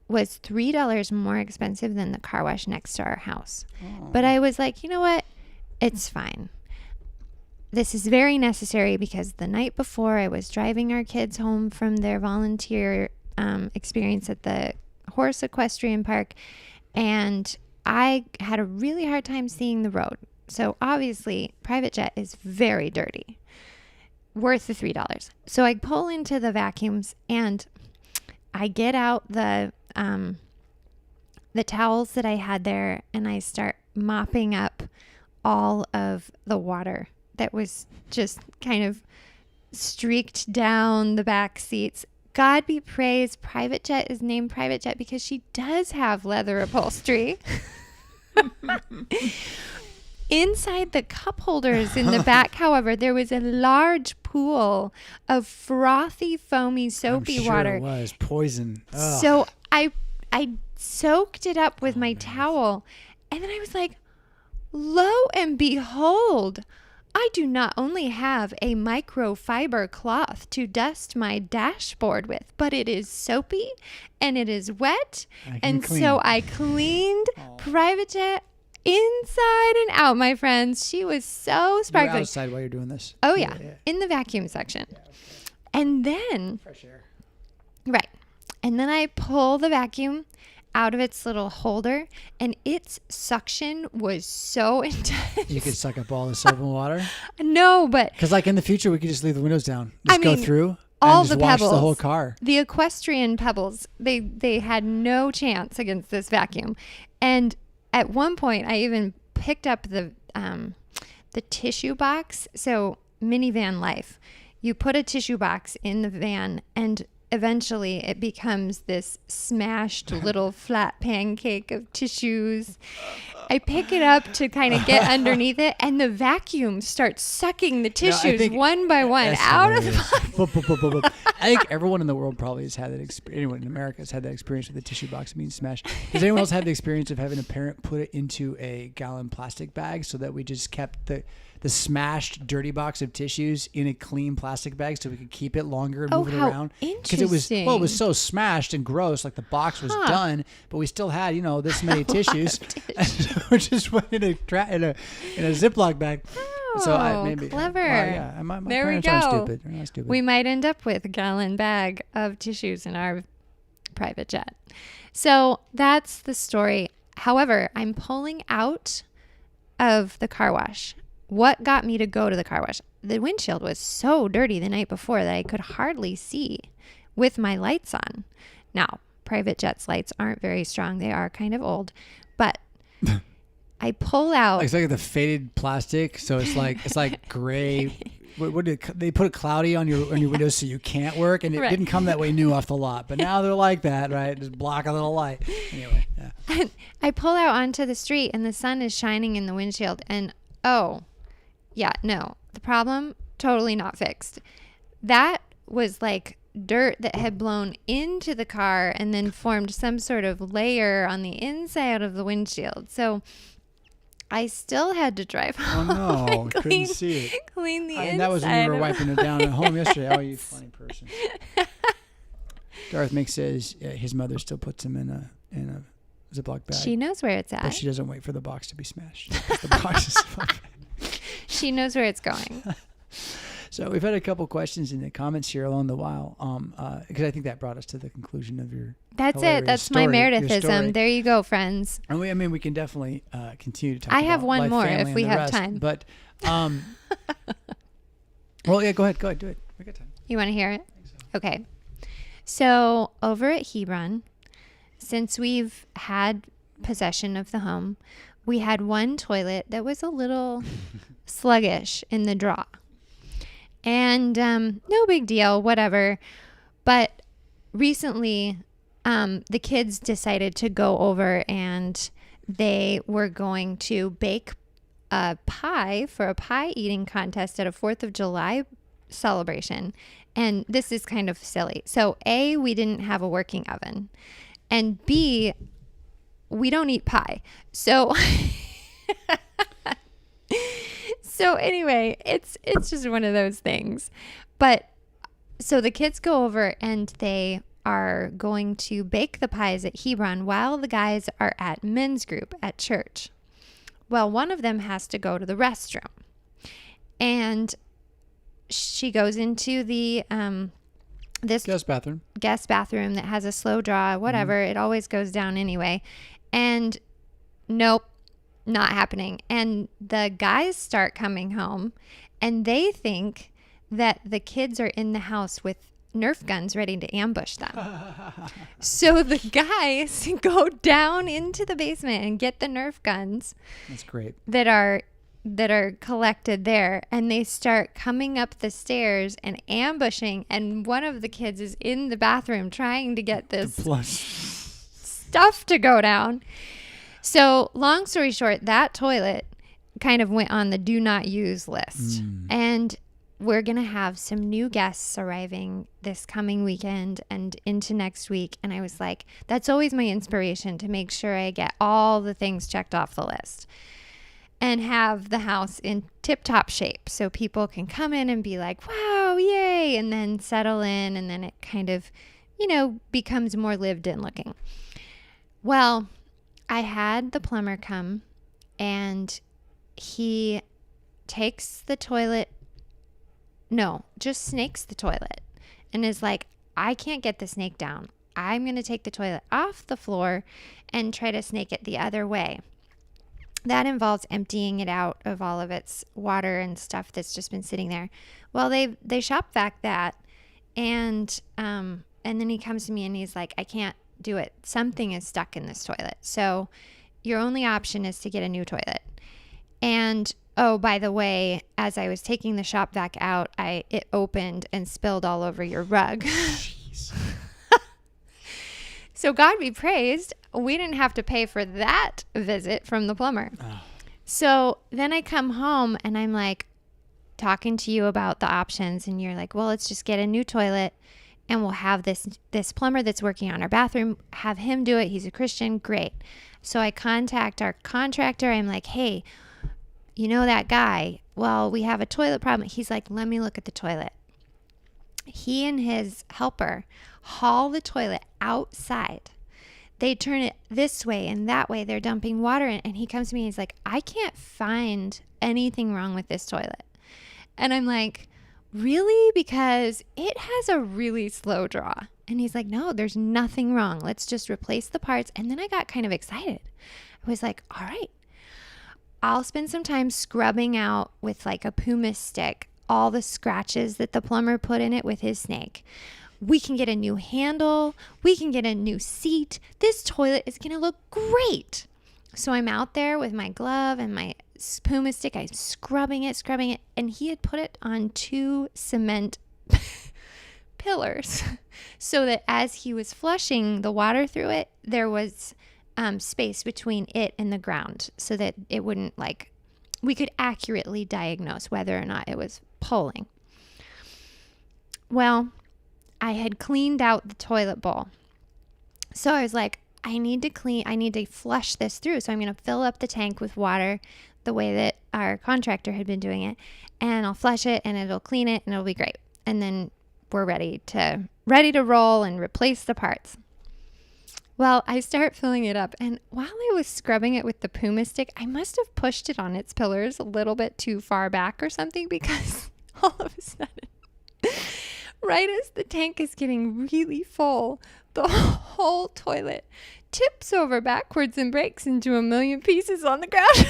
was $3 more expensive than the car wash next to our house. Oh. But I was like, you know what? It's fine. This is very necessary because the night before I was driving our kids home from their volunteer experience at the horse equestrian park, and I had a really hard time seeing the road. So obviously, private jet is very dirty, worth the $3. So I pull into the vacuums and I get out the towels that I had there, and I start mopping up all of the water that was just kind of streaked down the back seats. God be praised, private jet is named private jet because she does have leather upholstery. Inside the cup holders in the back, however, there was a large pool of frothy, foamy, soapy water. It was poison. Ugh. So I soaked it up with my towel, and then I was like, lo and behold, I do not only have a microfiber cloth to dust my dashboard with, but it is soapy and it is wet. And so I cleaned private jet inside and out, my friends. She was so sparkly. You're outside while you're doing this. Oh, yeah. In the vacuum section. Yeah, okay. And then... fresh air. Right. And then I pull the vacuum out of its little holder, and its suction was so intense. You could suck up all the soap and water? No, but... Because like in the future, we could just leave the windows down. Just go through all and just the wash pebbles, the whole car. The equestrian pebbles, they had no chance against this vacuum. And at one point, I even picked up the tissue box. So minivan life. You put a tissue box in the van, and eventually it becomes this smashed little flat pancake of tissues. I pick it up to kind of get underneath it, and the vacuum starts sucking the tissues one by one out of the box. I think everyone in the world probably has had that experience. Anyone in America has had that experience with the tissue box being smashed. Has anyone else had the experience of having a parent put it into a gallon plastic bag so that we just kept the smashed dirty box of tissues in a clean plastic bag so we could keep it longer and move it around? Interesting. Because it was so smashed and gross, like the box was done, but we still had, this many tissues. So we just went in a Ziploc bag. Oh, So maybe clever. Yeah, my there we parents go. aren't stupid. They're not stupid. We might end up with a gallon bag of tissues in our private jet. So that's the story. However, I'm pulling out of the car wash. What got me to go to the car wash? The windshield was so dirty the night before that I could hardly see with my lights on. Now, private jet's lights aren't very strong. They are kind of old, but I pull out. It's like the faded plastic, so it's like gray. What did they put it cloudy on your windows so you can't work, and it didn't come that way new off the lot, but now they're like that, right? Just block a little light. Anyway, yeah. I pull out onto the street, and the sun is shining in the windshield, and the problem totally not fixed. That was like dirt that had blown into the car and then formed some sort of layer on the inside of the windshield. So I still had to drive home. Oh no, couldn't see it. Clean the inside. And that was when you were wiping it down at home yesterday. Oh, you funny person. Darth Mick says his mother still puts him in a Ziploc bag. She knows where it's at. But she doesn't wait for the box to be smashed. The box is fine. She knows where it's going. So we've had a couple questions in the comments here along the while, because I think that brought us to the conclusion of your. That's it. That's my Meredithism. There you go, friends. And we can definitely continue to talk. I about have one life, more family, if we and the have rest. time. But, well, yeah, go ahead, do it. We got time. You want to hear it? I think so. Okay. So over at Hebron, since we've had possession of the home, we had one toilet that was a little sluggish in the draw. And no big deal, whatever. But recently, the kids decided to go over and they were going to bake a pie for a pie eating contest at a 4th of July celebration. And this is kind of silly. So A, we didn't have a working oven. And B, we don't eat pie. So so anyway, it's just one of those things. But so the kids go over and they are going to bake the pies at Hebron while the guys are at men's group at church. Well, one of them has to go to the restroom. And she goes into the this guest bathroom that has a slow draw, whatever. It always goes down anyway. And nope, not happening. And the guys start coming home and they think that the kids are in the house with Nerf guns ready to ambush them. So the guys go down into the basement and get the Nerf guns. That's great. That are collected there, and they start coming up the stairs and ambushing, and one of the kids is in the bathroom trying to get this stuff to go down. So long story short, that toilet kind of went on the do not use list. And we're going to have some new guests arriving this coming weekend and into next week. And I was like, that's always my inspiration, to make sure I get all the things checked off the list and have the house in tip-top shape so people can come in and be like, wow, yay, and then settle in, and then it kind of, becomes more lived in looking. Well, I had the plumber come, and he takes the toilet, just snakes the toilet, and is like, I can't get the snake down. I'm going to take the toilet off the floor and try to snake it the other way. That involves emptying it out of all of its water and stuff that's just been sitting there. Well, they shop vac that, and then he comes to me and he's like, I can't do it. Something is stuck in this toilet. So your only option is to get a new toilet. And oh, by the way, as I was taking the shop vac out, it opened and spilled all over your rug. Jeez. So God be praised, we didn't have to pay for that visit from the plumber. Oh. So then I come home and I'm like talking to you about the options, and you're like, well, let's just get a new toilet and we'll have this plumber that's working on our bathroom, have him do it. He's a Christian. Great. So I contact our contractor. I'm like, hey, you know that guy? Well, we have a toilet problem. He's like, let me look at the toilet. He and his helper haul the toilet outside. They turn it this way and that way. They're dumping water in. And he comes to me and he's like, I can't find anything wrong with this toilet. And I'm like, really? Because it has a really slow draw. And he's like, no, there's nothing wrong. Let's just replace the parts. And then I got kind of excited. I was like, all right, I'll spend some time scrubbing out with like a pumice stick all the scratches that the plumber put in it with his snake. We can get a new handle. We can get a new seat. This toilet is going to look great. So I'm out there with my glove and my pumice stick. I'm scrubbing it. And he had put it on 2 cement pillars so that as he was flushing the water through it, there was space between it and the ground so that it wouldn't we could accurately diagnose whether or not it was pulling. Well, I had cleaned out the toilet bowl. So I was like, I need to flush this through. So I'm going to fill up the tank with water the way that our contractor had been doing it, and I'll flush it and it'll clean it and it'll be great. And then we're ready to roll and replace the parts. Well, I start filling it up, and while I was scrubbing it with the pumice stick, I must have pushed it on its pillars a little bit too far back or something, because all of a sudden, right as the tank is getting really full, the whole toilet tips over backwards and breaks into a million pieces on the ground.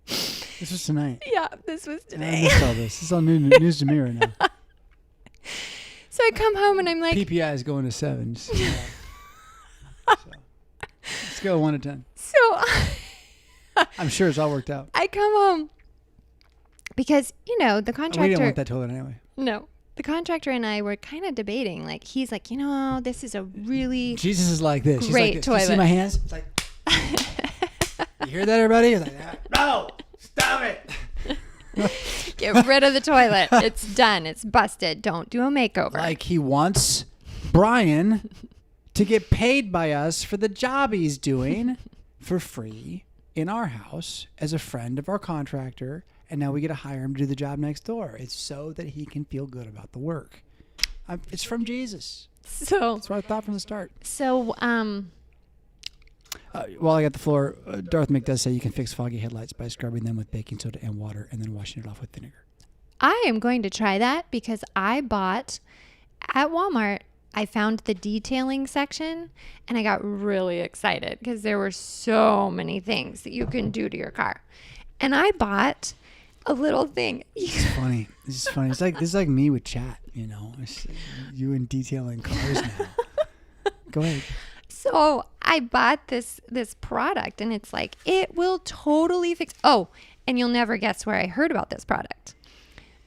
This was tonight. Yeah, this was today. I missed all this. This is all news to me right now. So I come home and I'm like, PPI is going to 7. So, scale of 1 to 10. So I'm sure it's all worked out. I come home because, the contractor. We didn't want that toilet anyway. No. The contractor and I were kind of debating. He's like, this is a really Jesus is like this. Great He's like this. toilet. You see my hands? It's like, you hear that, everybody? He's like, no, stop it. Get rid of the toilet. It's done. It's busted. Don't do a makeover. Like he wants Brian to get paid by us for the job he's doing for free in our house as a friend of our contractor, and now we get to hire him to do the job next door. It's so that he can feel good about the work. It's from Jesus. So That's what I thought from the start. So, While I got the floor, Darth Mick does say you can fix foggy headlights by scrubbing them with baking soda and water and then washing it off with vinegar. I am going to try that because I bought at Walmart. I found the detailing section and I got really excited because there were so many things that you can do to your car. And I bought a little thing. It's funny. This is funny. This is like me with chat, you know. It's you and detailing cars now. Go ahead. So I bought this product and it's like, it will totally fix. Oh, and you'll never guess where I heard about this product.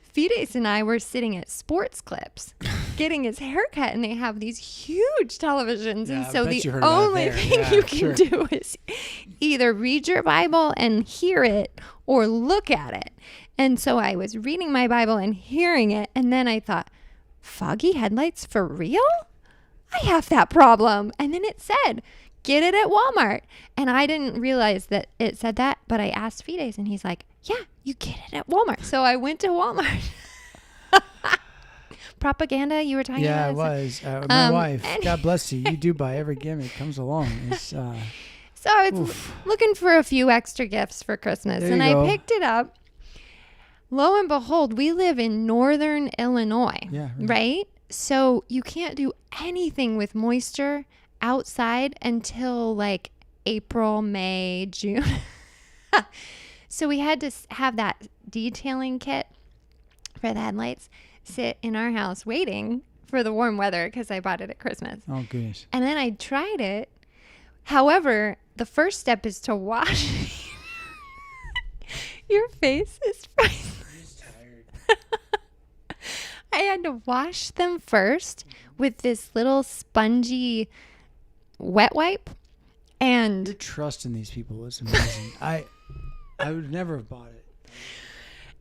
Fides and I were sitting at Sports Clips getting his haircut, and they have these huge televisions. Yeah, and so the you heard about it only there. thing Yeah, you can sure. do is either read your Bible and hear it or look at it. And so I was reading my Bible and hearing it. And then I thought, foggy headlights for real? I have that problem. And then it said, get it at Walmart. And I didn't realize that it said that, but I asked Fides and he's like, yeah, you get it at Walmart. So I went to Walmart. Propaganda you were talking about? Yeah, it was. My wife, God bless you. You do buy every gimmick comes along. It's, So I was looking for a few extra gifts for Christmas, There and you go. I picked it up. Lo and behold, we live in northern Illinois, Yeah, right? So you can't do anything with moisture outside until like April, May, June. So we had to have that detailing kit for the headlights sit in our house waiting for the warm weather because I bought it at Christmas. oh, goodness. And then I tried it. However, the first step is to wash. Your face is priceless. I had to wash them first with this little spongy wet wipe. Your And trust in these people is amazing. I would never have bought it.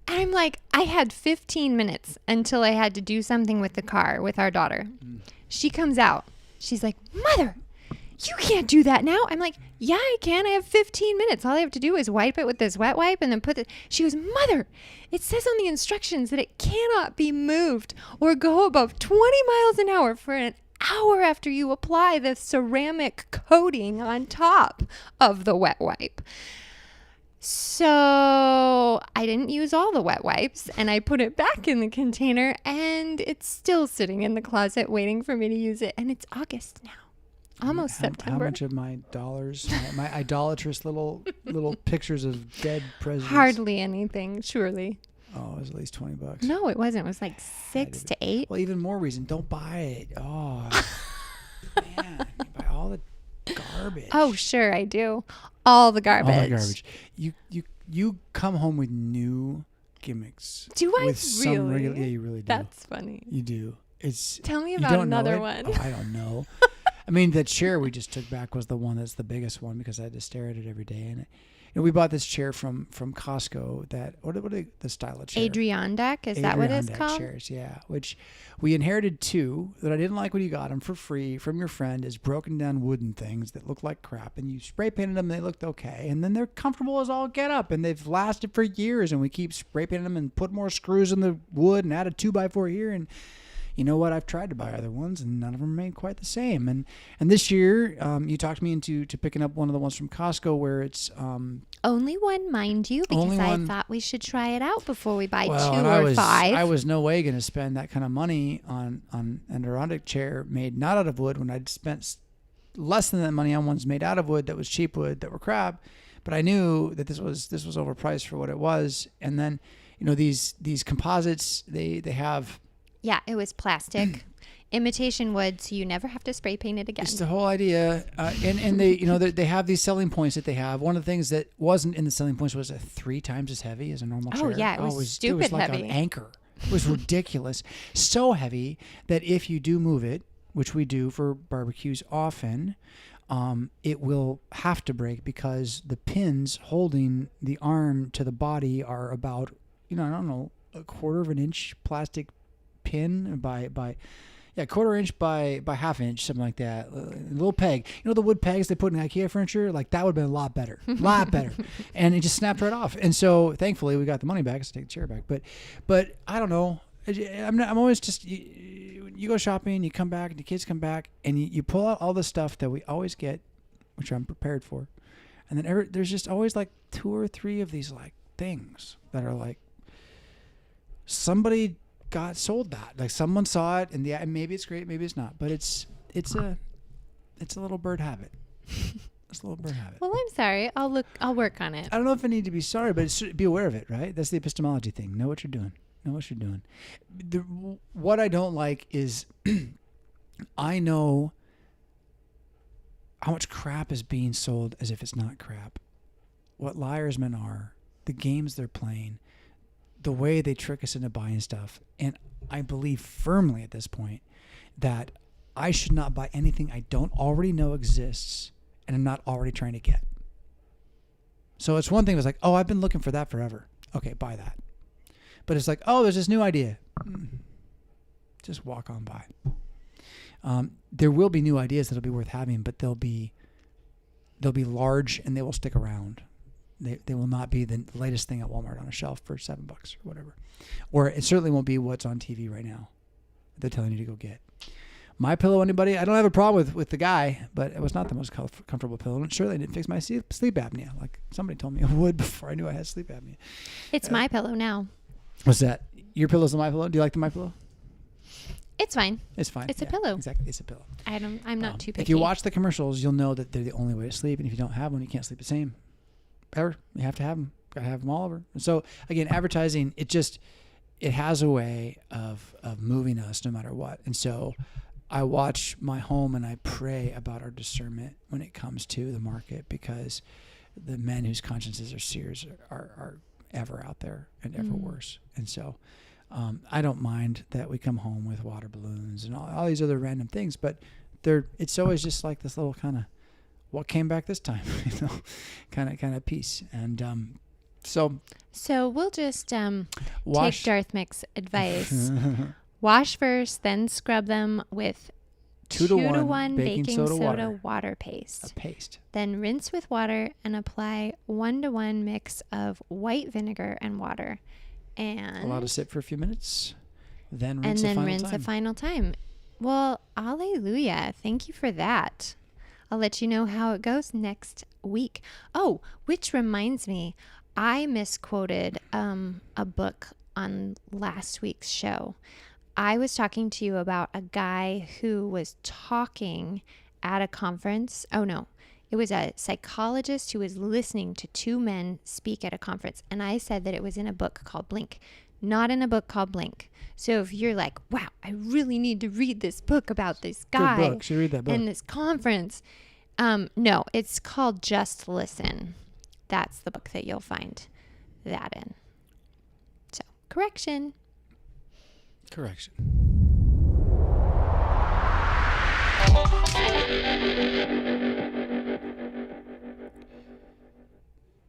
I'm like, I had 15 minutes until I had to do something with the car with our daughter. She comes out. She's like, Mother, you can't do that now. I'm like, yeah, I can. I have 15 minutes. All I have to do is wipe it with this wet wipe and then put it. She goes, Mother, it says on the instructions that it cannot be moved or go above 20 miles an hour for an hour after you apply the ceramic coating on top of the wet wipe. So I didn't use all the wet wipes and I put it back in the container and it's still sitting in the closet waiting for me to use it. And it's August now. Almost How September. much of my dollars, my idolatrous little pictures of dead presidents? Hardly anything, surely. Oh, it was at least $20. No, it wasn't. It was like 6 to 8. Well, even more reason, don't buy it. Oh, man, you buy all the garbage. Oh, sure, I do. All the garbage. All the garbage. You come home with new gimmicks. Do I with some really? Yeah, you really do. That's funny. You do. It's. Tell me you about don't know another it? one. Oh, I don't know. I mean, the chair we just took back was the one that's the biggest one because I had to stare at it every day. And we bought this chair from Costco. That what are the style of chair? Adirondack, is that what it's Adirondack called? Chairs, yeah. Which we inherited two that I didn't like when you got them for free from your friend as broken down wooden things that look like crap. And you spray painted them and they looked okay. And then they're comfortable as all get up and they've lasted for years. And we keep spray painting them and put more screws in the wood and add a 2x4 here. And you know what? I've tried to buy other ones and none of them made quite the same. And this year, you talked me into picking up one of the ones from Costco where it's Only one, mind you, because Only I one. thought we should try it out before we buy well, 2 and or 5. I was no way going to spend that kind of money on an Adirondack chair made not out of wood when I'd spent less than that money on ones made out of wood that was cheap wood that were crap. But I knew that this was overpriced for what it was. And then, these composites, they have. Yeah, it was plastic, imitation wood, so you never have to spray paint it again. It's the whole idea, and they they have these selling points that they have. One of the things that wasn't in the selling points was 3 times as heavy as a normal chair. Oh, yeah, it was stupid It was like heavy. an anchor. It was ridiculous, so heavy that if you do move it, which we do for barbecues often, it will have to break because the pins holding the arm to the body are about I don't know, a quarter of an inch plastic pin by Yeah, 1/4 inch by 1/2 inch, something like that. A little peg. You know the wood pegs they put in IKEA furniture? Like that would have been a lot better. A lot better. And it just snapped right off. And so thankfully we got the money back. Let's take the chair back. But I don't know. I'm always just, you go shopping, you come back, and the kids come back, and you pull out all the stuff that we always get, which I'm prepared for. And then there's just always like 2 or 3 of these like things that are like, somebody sold that. Like someone saw it, and maybe it's great, maybe it's not. But it's a little bird habit. It's a little bird habit. Well, I'm sorry. I'll work on it. I don't know if I need to be sorry, but be aware of it, right? That's the epistemology thing. Know what you're doing. Know what you're doing. What I don't like is I know how much crap is being sold as if it's not crap. What liars men are, the games they're playing, the way they trick us into buying stuff. And I believe firmly at this point that I should not buy anything I don't already know exists and I'm not already trying to get. So it's one thing that's like, oh, I've been looking for that forever. Okay, buy that. But it's like, oh, there's this new idea. Just walk on by. There will be new ideas that'll be worth having, but they'll be large and they will stick around. They will not be the latest thing at Walmart on a shelf for $7 or whatever. Or it certainly won't be what's on TV right now. They're telling you to go get. My pillow, anybody? I don't have a problem with the guy, but it was not the most comfortable pillow. And it certainly didn't fix my sleep apnea. Like somebody told me it would before I knew I had sleep apnea. It's my pillow now. What's that? Your pillow's the My Pillow? Do you like the My Pillow? It's fine. It's fine. It's a pillow. Exactly. It's a pillow. I'm not too picky. If you watch the commercials, you'll know that they're the only way to sleep. And if you don't have one, you can't sleep the same. Ever. You have to have them. Got to have them all over. And so, again, advertising, it has a way of moving us no matter what. And so I watch my home and I pray about our discernment when it comes to the market, because the men whose consciences are sears are ever out there and ever worse. And so I don't mind that we come home with water balloons and all these other random things, but it's always just like this little kind of what came back this time, kind of piece. And so we'll just take Darth Mick's advice. Wash first, then scrub them with 2 to 1 baking soda water paste. A paste. Then rinse with water and apply 1 to 1 mix of white vinegar and water. And allow to sit for a few minutes. Then rinse a final time. Well, hallelujah. Thank you for that. I'll let you know how it goes next week. Oh, which reminds me, I misquoted a book on last week's show. I was talking to you about a guy who was talking at a conference. Oh, no. It was a psychologist who was listening to 2 men speak at a conference. And I said that it was in a book called Blink, not in a book called Blink. So if you're like, wow, I really need to read this book about this guy good book. Should read that book. and this conference. No, it's called Just Listen. That's the book that you'll find that in. So, correction.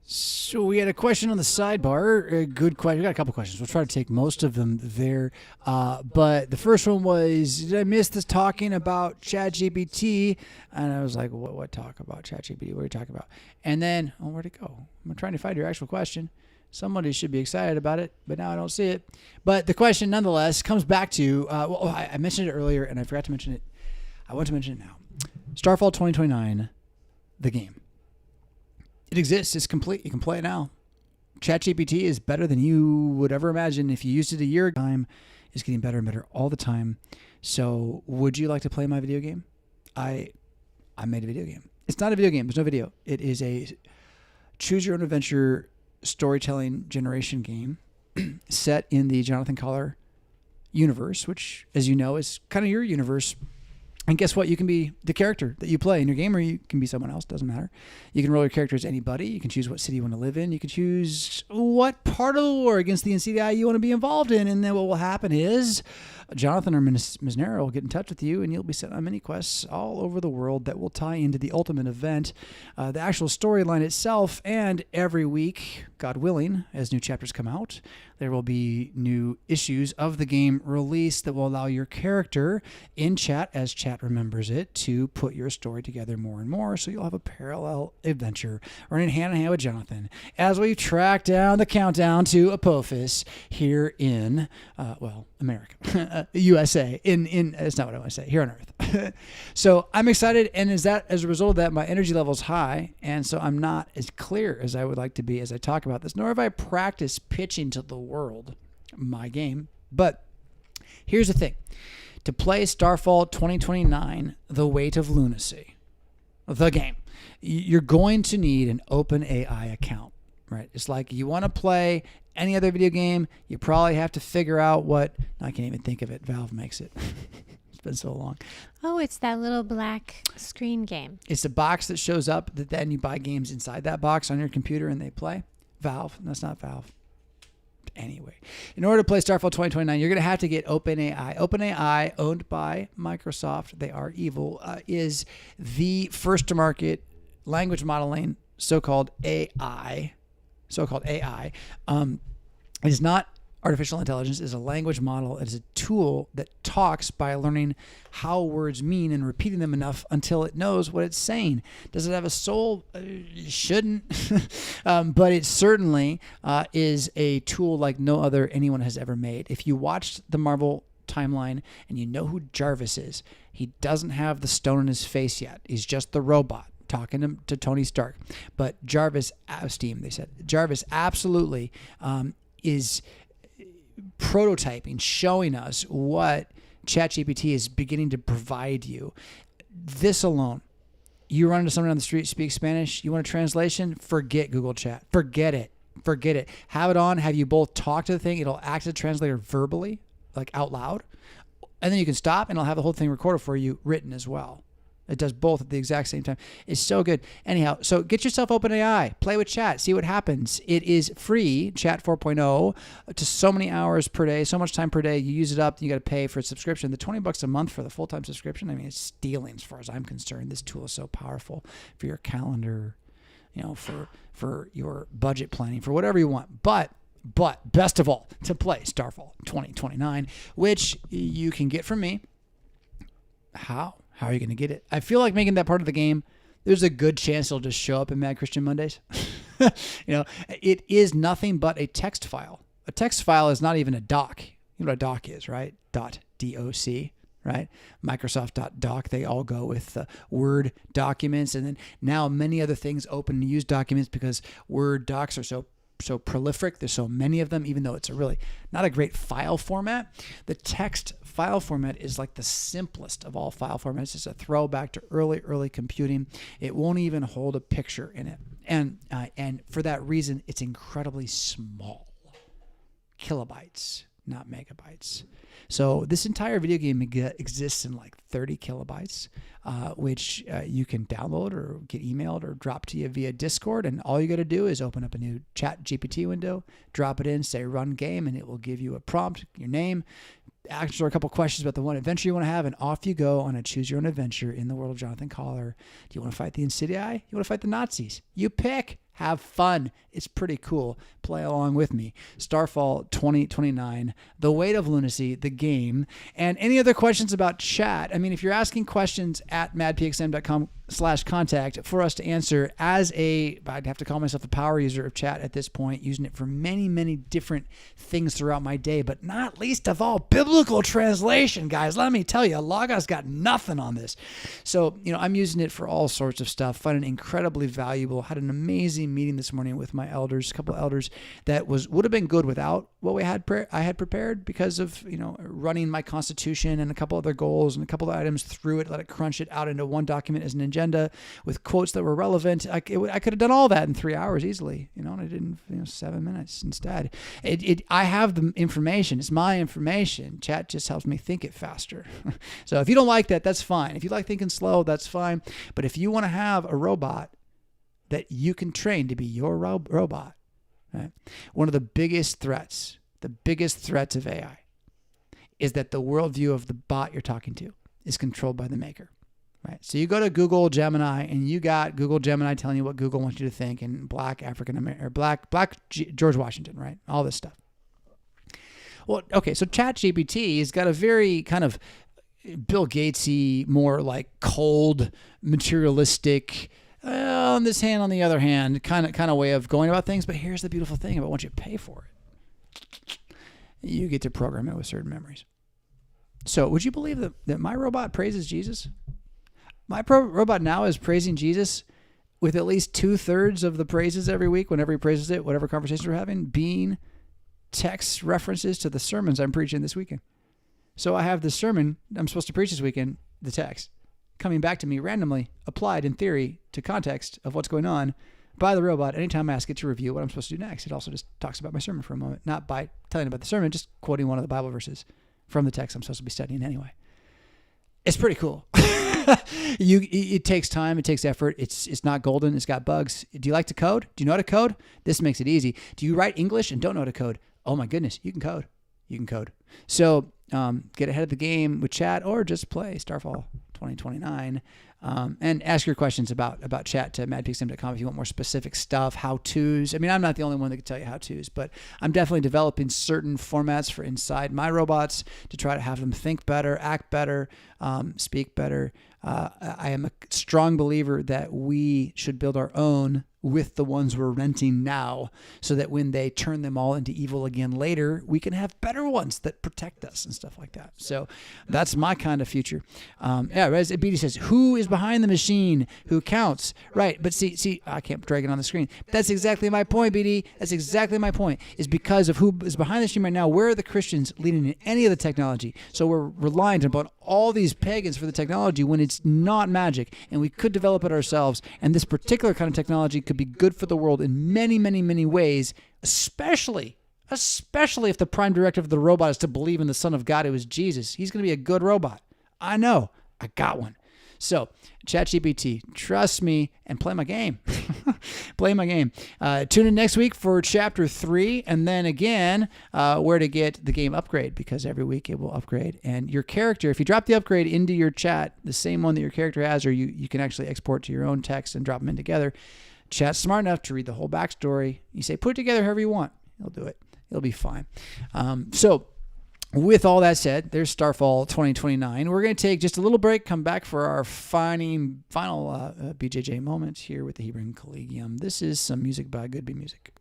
So we had a question on the sidebar. A good question. We got a couple questions. We'll try to take most of them there. But the first one was, did I miss this talking about ChatGPT? And I was like, what talk about ChatGPT? What are you talking about? And then, where'd it go? I'm trying to find your actual question. Somebody should be excited about it, but now I don't see it. But the question, nonetheless, comes back to, I mentioned it earlier, and I forgot to mention it. I want to mention it now. StarFall 2029, the game. It exists. It's complete. You can play it now. ChatGPT is better than you would ever imagine. If you used it a year ago, it's getting better and better all the time. So would you like to play my video game? I made a video game. It's not a video game. There's no video. It is a choose your own adventure storytelling generation game set in the Jonathan Collar universe, which, as you know, is kind of your universe. And guess what? You can be the character that you play in your game, or you can be someone else. Doesn't matter. You can roll your character as anybody. You can choose what city you want to live in. You can choose what part of the war against the NCDI you want to be involved in. And then what will happen is Jonathan or Ms. Nera will get in touch with you, and you'll be sent on mini quests all over the world that will tie into the ultimate event, the actual storyline itself. And every week, God willing, as new chapters come out, there will be new issues of the game released that will allow your character in chat, as chat remembers it, to put your story together more and more, so you'll have a parallel adventure running hand in hand with Jonathan as we track down the countdown to Apophis here in, America, USA. It's not what I want to say, here on Earth. So I'm excited, and as a result of that, my energy level is high, and so I'm not as clear as I would like to be as I talk about this, nor have I practiced pitching to the world my game. But here's the thing. To play StarFall 2029, The Weight of Lunacy, the game, you're going to need an OpenAI account, right? It's like you want to play any other video game, you probably have to figure out I can't even think of it. Valve makes it. It's been so long. Oh, it's that little black screen game. It's a box that shows up that then you buy games inside that box on your computer and they play. Valve. That's not Valve. Anyway, in order to play StarFall 2029, you're going to have to get OpenAI. OpenAI, owned by Microsoft, they are evil, is the first to market language modeling, so-called AI. It is not artificial intelligence. It is a language model. It is a tool that talks by learning how words mean and repeating them enough until it knows what it's saying. Does it have a soul? It shouldn't. But it certainly is a tool like no other anyone has ever made. If you watched the Marvel timeline and you know who Jarvis is, he doesn't have the stone in his face yet. He's just the robot talking to Tony Stark. But Jarvis, Steam, they said, Jarvis absolutely is prototyping, showing us what ChatGPT is beginning to provide you. This alone, you run into someone on the street, speak Spanish, you want a translation? Forget Google Chat. Forget it. Have it on, have you both talk to the thing. It'll act as a translator verbally, like out loud. And then you can stop and it'll have the whole thing recorded for you, written as well. It does both at the exact same time. It's so good. Anyhow, so get yourself OpenAI. Play with chat. See what happens. It is free, Chat 4.0, to so many hours per day, so much time per day. You use it up, you got to pay for a subscription. The $20 a month for the full-time subscription, I mean, it's stealing as far as I'm concerned. This tool is so powerful for your calendar, for your budget planning, for whatever you want. But best of all, to play StarFall 2029, which you can get from me. How? How are you going to get it? I feel like making that part of the game, there's a good chance it'll just show up in Mad Christian Mondays. It is nothing but a text file. A text file is not even a doc. You know what a doc is, right? .doc, right? Microsoft.doc, they all go with Word documents. And then now many other things open to use documents because Word docs are so prolific. There's so many of them, even though it's really not a great file format. The text file format is like the simplest of all file formats. It's a throwback to early computing. It won't even hold a picture in it. And for that reason, it's incredibly small. Kilobytes, not megabytes. So this entire video game exists in like 30 kilobytes, which you can download or get emailed or drop to you via Discord. And all you got to do is open up a new Chat GPT window, drop it in, say run game, and it will give you a prompt, your name, answer a couple questions about the one adventure you want to have, and off you go on a choose your own adventure in the world of Jonathan Collar. Do you want to fight the Insidii? You want to fight the Nazis? You pick. Have fun. It's pretty cool. Play along with me. StarFall 2029, The Weight of Lunacy, the game. And any other questions about chat? I mean, if you're asking questions at madpxm.com/contact for us to answer, I'd have to call myself a power user of chat at this point, using it for many, many different things throughout my day, but not least of all, biblical translation, guys. Let me tell you, Logos got nothing on this. So, I'm using it for all sorts of stuff. Finding it incredibly valuable. Had an amazing meeting this morning with my elders, a couple of elders, that would have been good without what I had prepared because of running my constitution and a couple other goals and a couple of items through it, let it crunch it out into one document as an agenda with quotes that were relevant. I could have done all that in 3 hours easily, and I did in 7 minutes instead. I have the information. It's my information. Chat just helps me think it faster. So if you don't like that, that's fine. If you like thinking slow, that's fine. But if you want to have a robot that you can train to be your robot, right? One of the biggest threats of AI is that the worldview of the bot you're talking to is controlled by the maker, right? So you go to Google Gemini and you got Google Gemini telling you what Google wants you to think, and black George Washington, right? All this stuff. Well, okay, so ChatGPT has got a very kind of Bill Gatesy, more like cold, materialistic, on this hand, on the other hand, kind of way of going about things. But here's the beautiful thing about once you pay for it, you get to program it with certain memories. So would you believe that my robot praises Jesus? My robot now is praising Jesus with at least 2/3 of the praises every week whenever he praises it, whatever conversation we're having, being text references to the sermons I'm preaching this weekend. So I have the sermon I'm supposed to preach this weekend, the text, coming back to me randomly, applied in theory to context of what's going on by the robot anytime I ask it to review what I'm supposed to do next. It also just talks about my sermon for a moment, not by telling about the sermon, just quoting one of the Bible verses from the text I'm supposed to be studying anyway. It's pretty cool. It takes time. It takes effort. It's not golden. It's got bugs. Do you like to code? Do you know how to code? This makes it easy. Do you write English and don't know how to code? Oh my goodness, you can code. You can code. So get ahead of the game with chat, or just play StarFall 2029. And ask your questions about chat to madpixm.com if you want more specific stuff, how-tos. I mean, I'm not the only one that can tell you how-tos, but I'm definitely developing certain formats for inside my robots to try to have them think better, act better, speak better. I am a strong believer that we should build our own with the ones we're renting now, so that when they turn them all into evil again later, we can have better ones that protect us and stuff like that. So that's my kind of future. As BD says, who is behind the machine? Who counts? Right. But see, I can't drag it on the screen. That's exactly my point, BD. That's exactly my point, is because of who is behind the machine right now. Where are the Christians leading in any of the technology? So we're reliant upon all these pagans for the technology when it's not magic, and we could develop it ourselves. And this particular kind of technology could be good for the world in many, many, many ways, especially if the prime directive of the robot is to believe in the Son of God, who is Jesus. He's going to be a good robot. I know. I got one. So, ChatGPT, trust me and play my game. Play my game. Tune in next week for Chapter 3, and then again, where to get the game upgrade, because every week it will upgrade. And your character, if you drop the upgrade into your chat, the same one that your character has, or you can actually export to your own text and drop them in together. Chat's smart enough to read the whole backstory. You say, put it together however you want. It'll do it. It'll be fine. So, with all that said, there's StarFall 2029. We're going to take just a little break, come back for our final BJJ moments here with the Hebron Collegium. This is some music by Good Be Music.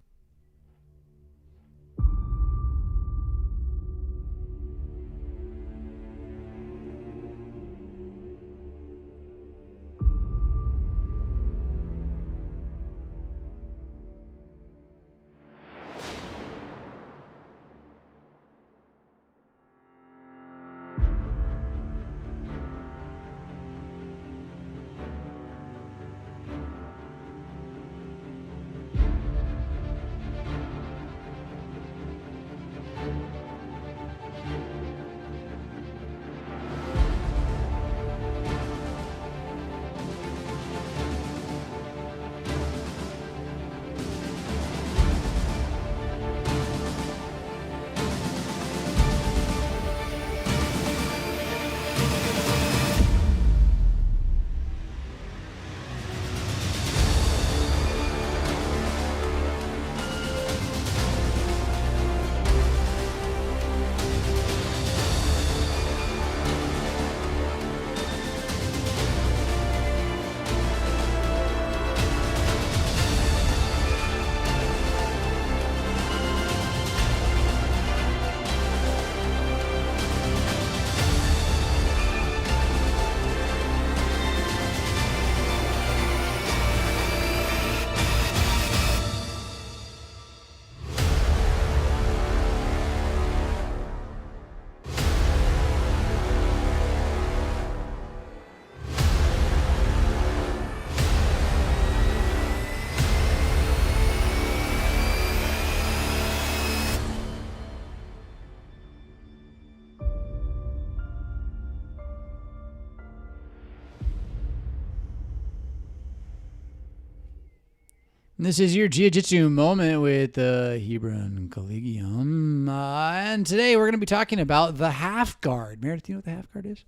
This is your Jiu-Jitsu moment with the Hebron Collegium. And today we're going to be talking about the half guard. Meredith, do you know what the half guard is?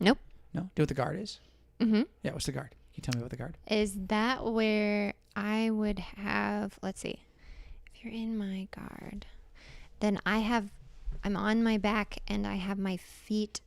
Nope. No? Do you know what the guard is? Mm-hmm. Yeah, what's the guard? Can you tell me about the guard? Is that where I would have, let's see, if you're in my guard, then I have I'm on my back and I have my feet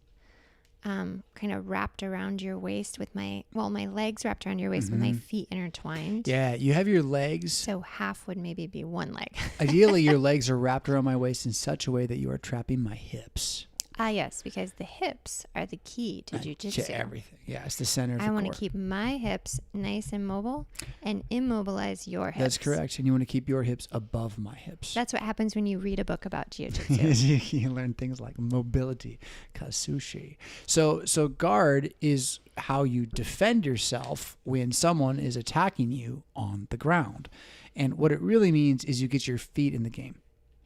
kind of wrapped around your waist with my legs wrapped around your waist with my feet intertwined. Yeah, you have your legs. So half would maybe be one leg. Ideally, your legs are wrapped around my waist in such a way that you are trapping my hips. Yes, because the hips are the key to jujitsu. To everything. Yeah, it's the center of the I want core. to keep my hips nice and mobile and immobilize your hips. That's correct. And you want to keep your hips above my hips. That's what happens when you read a book about jiu-jitsu. You learn things like mobility, kasushi. So guard is how you defend yourself when someone is attacking you on the ground. And what it really means is you get your feet in the game.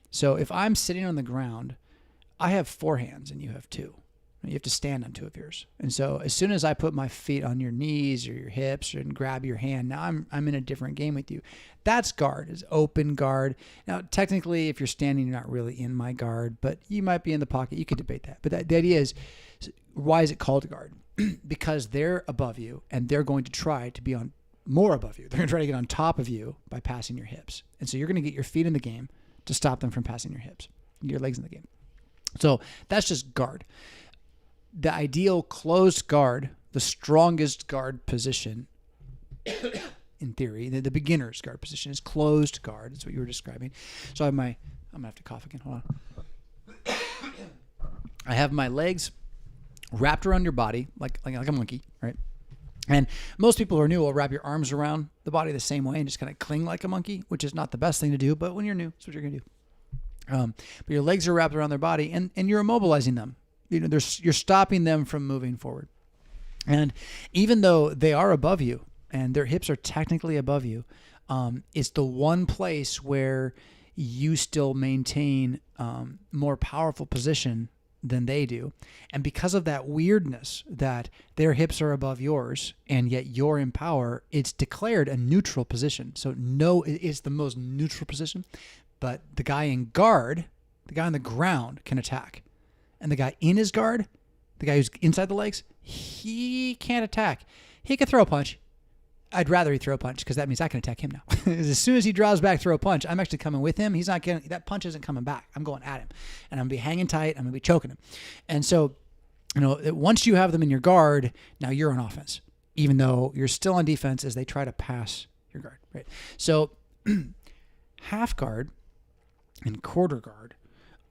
So if I'm sitting on the ground, I have 4 hands and you have 2. You have to stand on 2 of yours. And so as soon as I put my feet on your knees or your hips and grab your hand, now I'm in a different game with you. That's guard, is open guard. Now, technically, if you're standing, you're not really in my guard, but you might be in the pocket. You could debate that. But the idea is, why is it called guard? Because they're above you and they're going to try to be on more above you. They're going to try to get on top of you by passing your hips. And so you're going to get your feet in the game to stop them from passing your hips, your legs in the game. So that's just guard. The ideal closed guard, the strongest guard position, in theory, the beginner's guard position is closed guard. That's what you were describing. So I'm going to have to cough again. Hold on. I have my legs wrapped around your body like a monkey, right? And most people who are new will wrap your arms around the body the same way and just kind of cling like a monkey, which is not the best thing to do, but when you're new, that's what you're going to do. But your legs are wrapped around their body and you're immobilizing them. You're stopping them from moving forward. And even though they are above you and their hips are technically above you, it's the one place where you still maintain more powerful position than they do. And because of that weirdness that their hips are above yours and yet you're in power, it's declared a neutral position. So no, it's the most neutral position. But the guy in guard, the guy on the ground can attack. And the guy in his guard, the guy who's inside the legs, he can't attack. He can throw a punch. I'd rather he throw a punch because that means I can attack him now. As soon as he draws back, throw a punch, I'm actually coming with him. He's not getting, that punch isn't coming back. I'm going at him. And I'm going to be hanging tight. I'm going to be choking him. And so, once you have them in your guard, now you're on offense, even though you're still on defense as they try to pass your guard, right? So half guard and quarter guard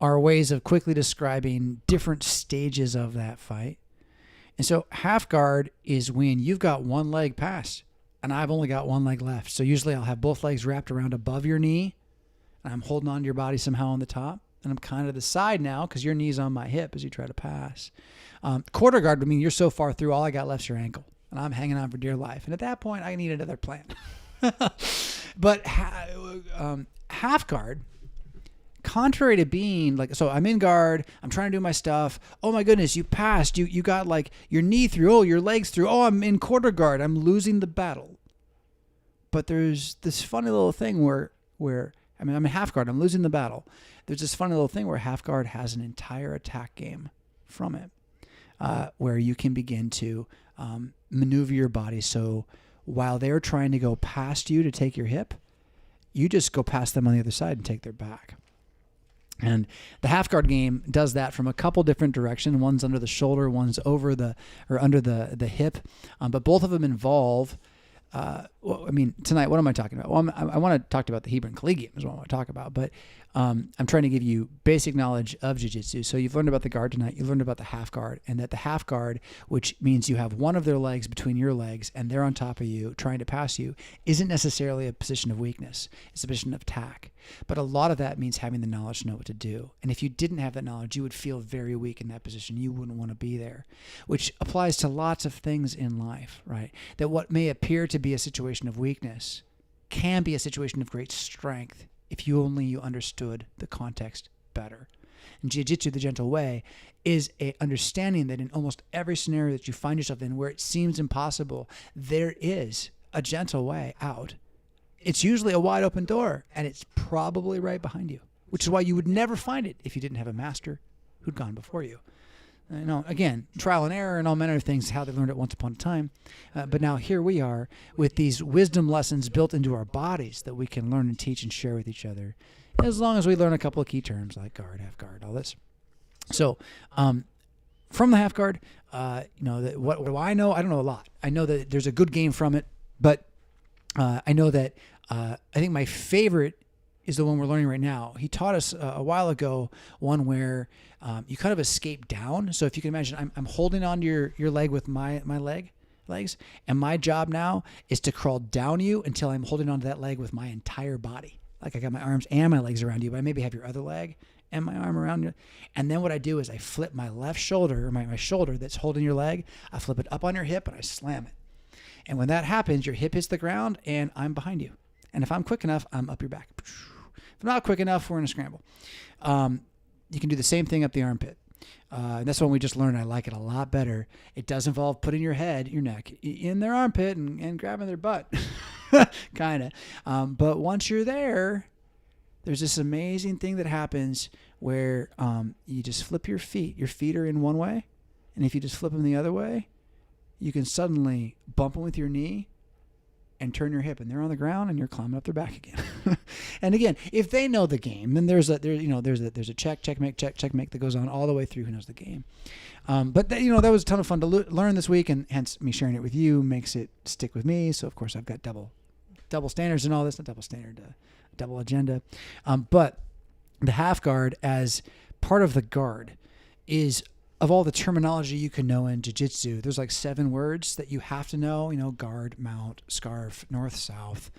are ways of quickly describing different stages of that fight. And so half guard is when you've got one leg passed and I've only got one leg left. So usually I'll have both legs wrapped around above your knee and I'm holding on to your body somehow on the top. And I'm kind of the side now because your knee's on my hip as you try to pass. Quarter guard would mean you're so far through, all I got left's your ankle. And I'm hanging on for dear life. And at that point, I need another plan. But half guard, contrary to being like, so I'm in guard, I'm trying to do my stuff. Oh my goodness, you passed. You got like your knee through. Oh, your legs through. Oh, I'm in quarter guard. I'm losing the battle. But there's this funny little thing where I'm in half guard. I'm losing the battle. There's this funny little thing where half guard has an entire attack game from it, where you can begin to maneuver your body. So while they're trying to go past you to take your hip, you just go past them on the other side and take their back. And the half guard game does that from a couple different directions. One's under the shoulder, one's under the hip. But both of them involve, tonight, what am I talking about? Well, I want to talk about the Hebron Collegium is what I want to talk about. But I'm trying to give you basic knowledge of jiu-jitsu. So you've learned about the guard tonight. You learned about the half guard, and that the half guard, which means you have one of their legs between your legs and they're on top of you trying to pass you, isn't necessarily a position of weakness. It's a position of attack. But a lot of that means having the knowledge to know what to do. And if you didn't have that knowledge, you would feel very weak in that position. You wouldn't want to be there, which applies to lots of things in life, right? That what may appear to be a situation of weakness can be a situation of great strength if you understood the context better. And Jiu-Jitsu, the gentle way, is a understanding that in almost every scenario that you find yourself in where it seems impossible, there is a gentle way out. It's usually a wide open door, and it's probably right behind you, which is why you would never find it if you didn't have a master who'd gone before you. Again, trial and error and all manner of things, how they learned it once upon a time. But now here we are with these wisdom lessons built into our bodies that we can learn and teach and share with each other as long as we learn a couple of key terms like guard, half guard, all this. So, from the half guard, what do I know? I don't know a lot. I know that there's a good game from it, but I know that I think my favorite is the one we're learning right now. He taught us a while ago one where you kind of escape down. So if you can imagine, I'm holding onto your leg with my legs, and my job now is to crawl down you until I'm holding onto that leg with my entire body. Like I got my arms and my legs around you, but I maybe have your other leg and my arm around you. And then what I do is I flip my left shoulder, or my shoulder that's holding your leg, I flip it up on your hip and I slam it. And when that happens, your hip hits the ground and I'm behind you. And if I'm quick enough, I'm up your back. If I'm not quick enough, we're in a scramble. You can do the same thing up the armpit. And that's one we just learned. I like it a lot better. It does involve putting your neck in their armpit and grabbing their butt. Kind of. But once you're there, there's this amazing thing that happens where you just flip your feet. Your feet are in one way. And if you just flip them the other way, you can suddenly bump them with your knee and turn your hip, and they're on the ground and you're climbing up their back again. And again, if they know the game, then there's a checkmate that goes on all the way through who knows the game. But that was a ton of fun to learn this week, and hence me sharing it with you makes it stick with me. So of course I've got double standards and all this, not double standard, double agenda. But the half guard as part of the guard is, of all the terminology you can know in jiu-jitsu, there's like 7 words that you have to know, guard, mount, scarf, north, south,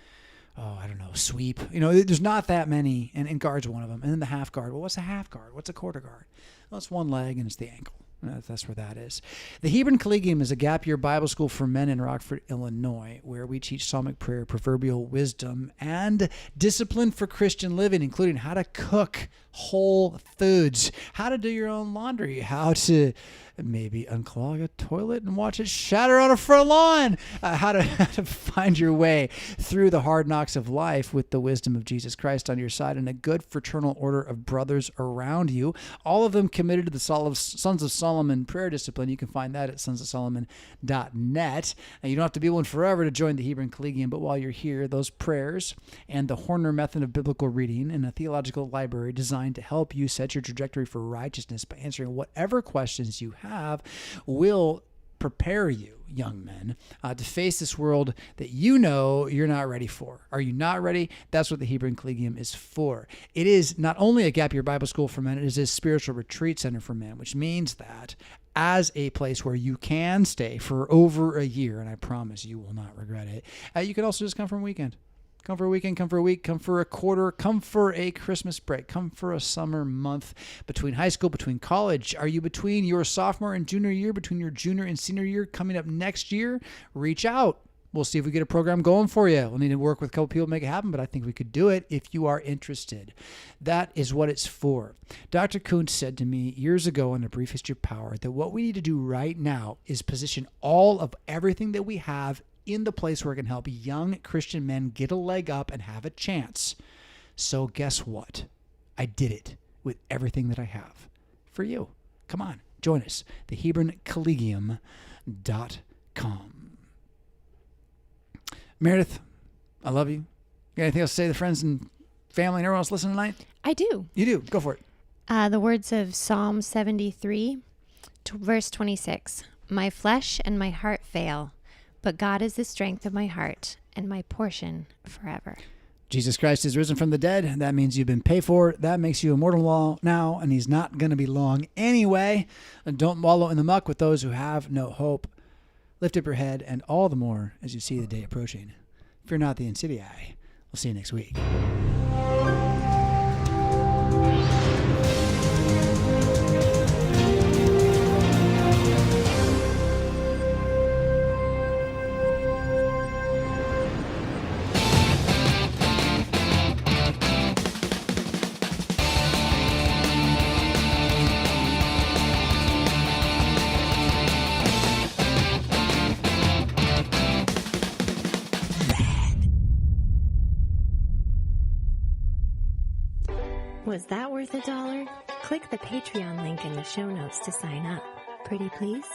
sweep. There's not that many, and guard's one of them. And then the half guard. Well, what's a half guard? What's a quarter guard? Well, it's one leg and it's the ankle. That's where that is. The Hebron Collegium is a gap-year Bible school for men in Rockford, Illinois, where we teach psalmic prayer, proverbial wisdom, and discipline for Christian living, including how to cook whole foods, how to do your own laundry, how to maybe unclog a toilet and watch it shatter on a front lawn, how to find your way through the hard knocks of life with the wisdom of Jesus Christ on your side and a good fraternal order of brothers around you, all of them committed to the Sons of Solomon prayer discipline. You can find that at sonsofsolomon.net. And you don't have to be one forever to join the Hebron Collegium, but while you're here, those prayers and the Horner method of biblical reading and a theological library designed to help you set your trajectory for righteousness by answering whatever questions you have will prepare you, young men, to face this world that you're not ready for. Are you not ready? That's what the Hebron Collegium is for. It is not only a gap year Bible school for men, it is a spiritual retreat center for men, which means that as a place where you can stay for over a year, and I promise you will not regret it, you can also just come for a weekend. Come for a weekend, come for a week, come for a quarter, come for a Christmas break, come for a summer month between high school, between college. Are you between your sophomore and junior year, between your junior and senior year coming up next year? Reach out. We'll see if we get a program going for you. We'll need to work with a couple people to make it happen, but I think we could do it if you are interested. That is what it's for. Dr. Kuntz said to me years ago in A Brief History of Power that what we need to do right now is position all of everything that we have in the place where it can help young Christian men get a leg up and have a chance. So guess what? I did it with everything that I have for you. Come on, join us. TheHebronCollegium.com. Meredith, I love you. You got anything else to say to the friends and family and everyone else listening tonight? I do. You do. Go for it. The words of Psalm 73, verse 26. My flesh and my heart fail, but God is the strength of my heart and my portion forever. Jesus Christ is risen from the dead. That means you've been paid for. That makes you immortal now, and he's not going to be long anyway. And don't wallow in the muck with those who have no hope. Lift up your head, and all the more as you see the day approaching. Fear not the insidii. We'll see you next week. Was that worth $1? Click the Patreon link in the show notes to sign up. Pretty please?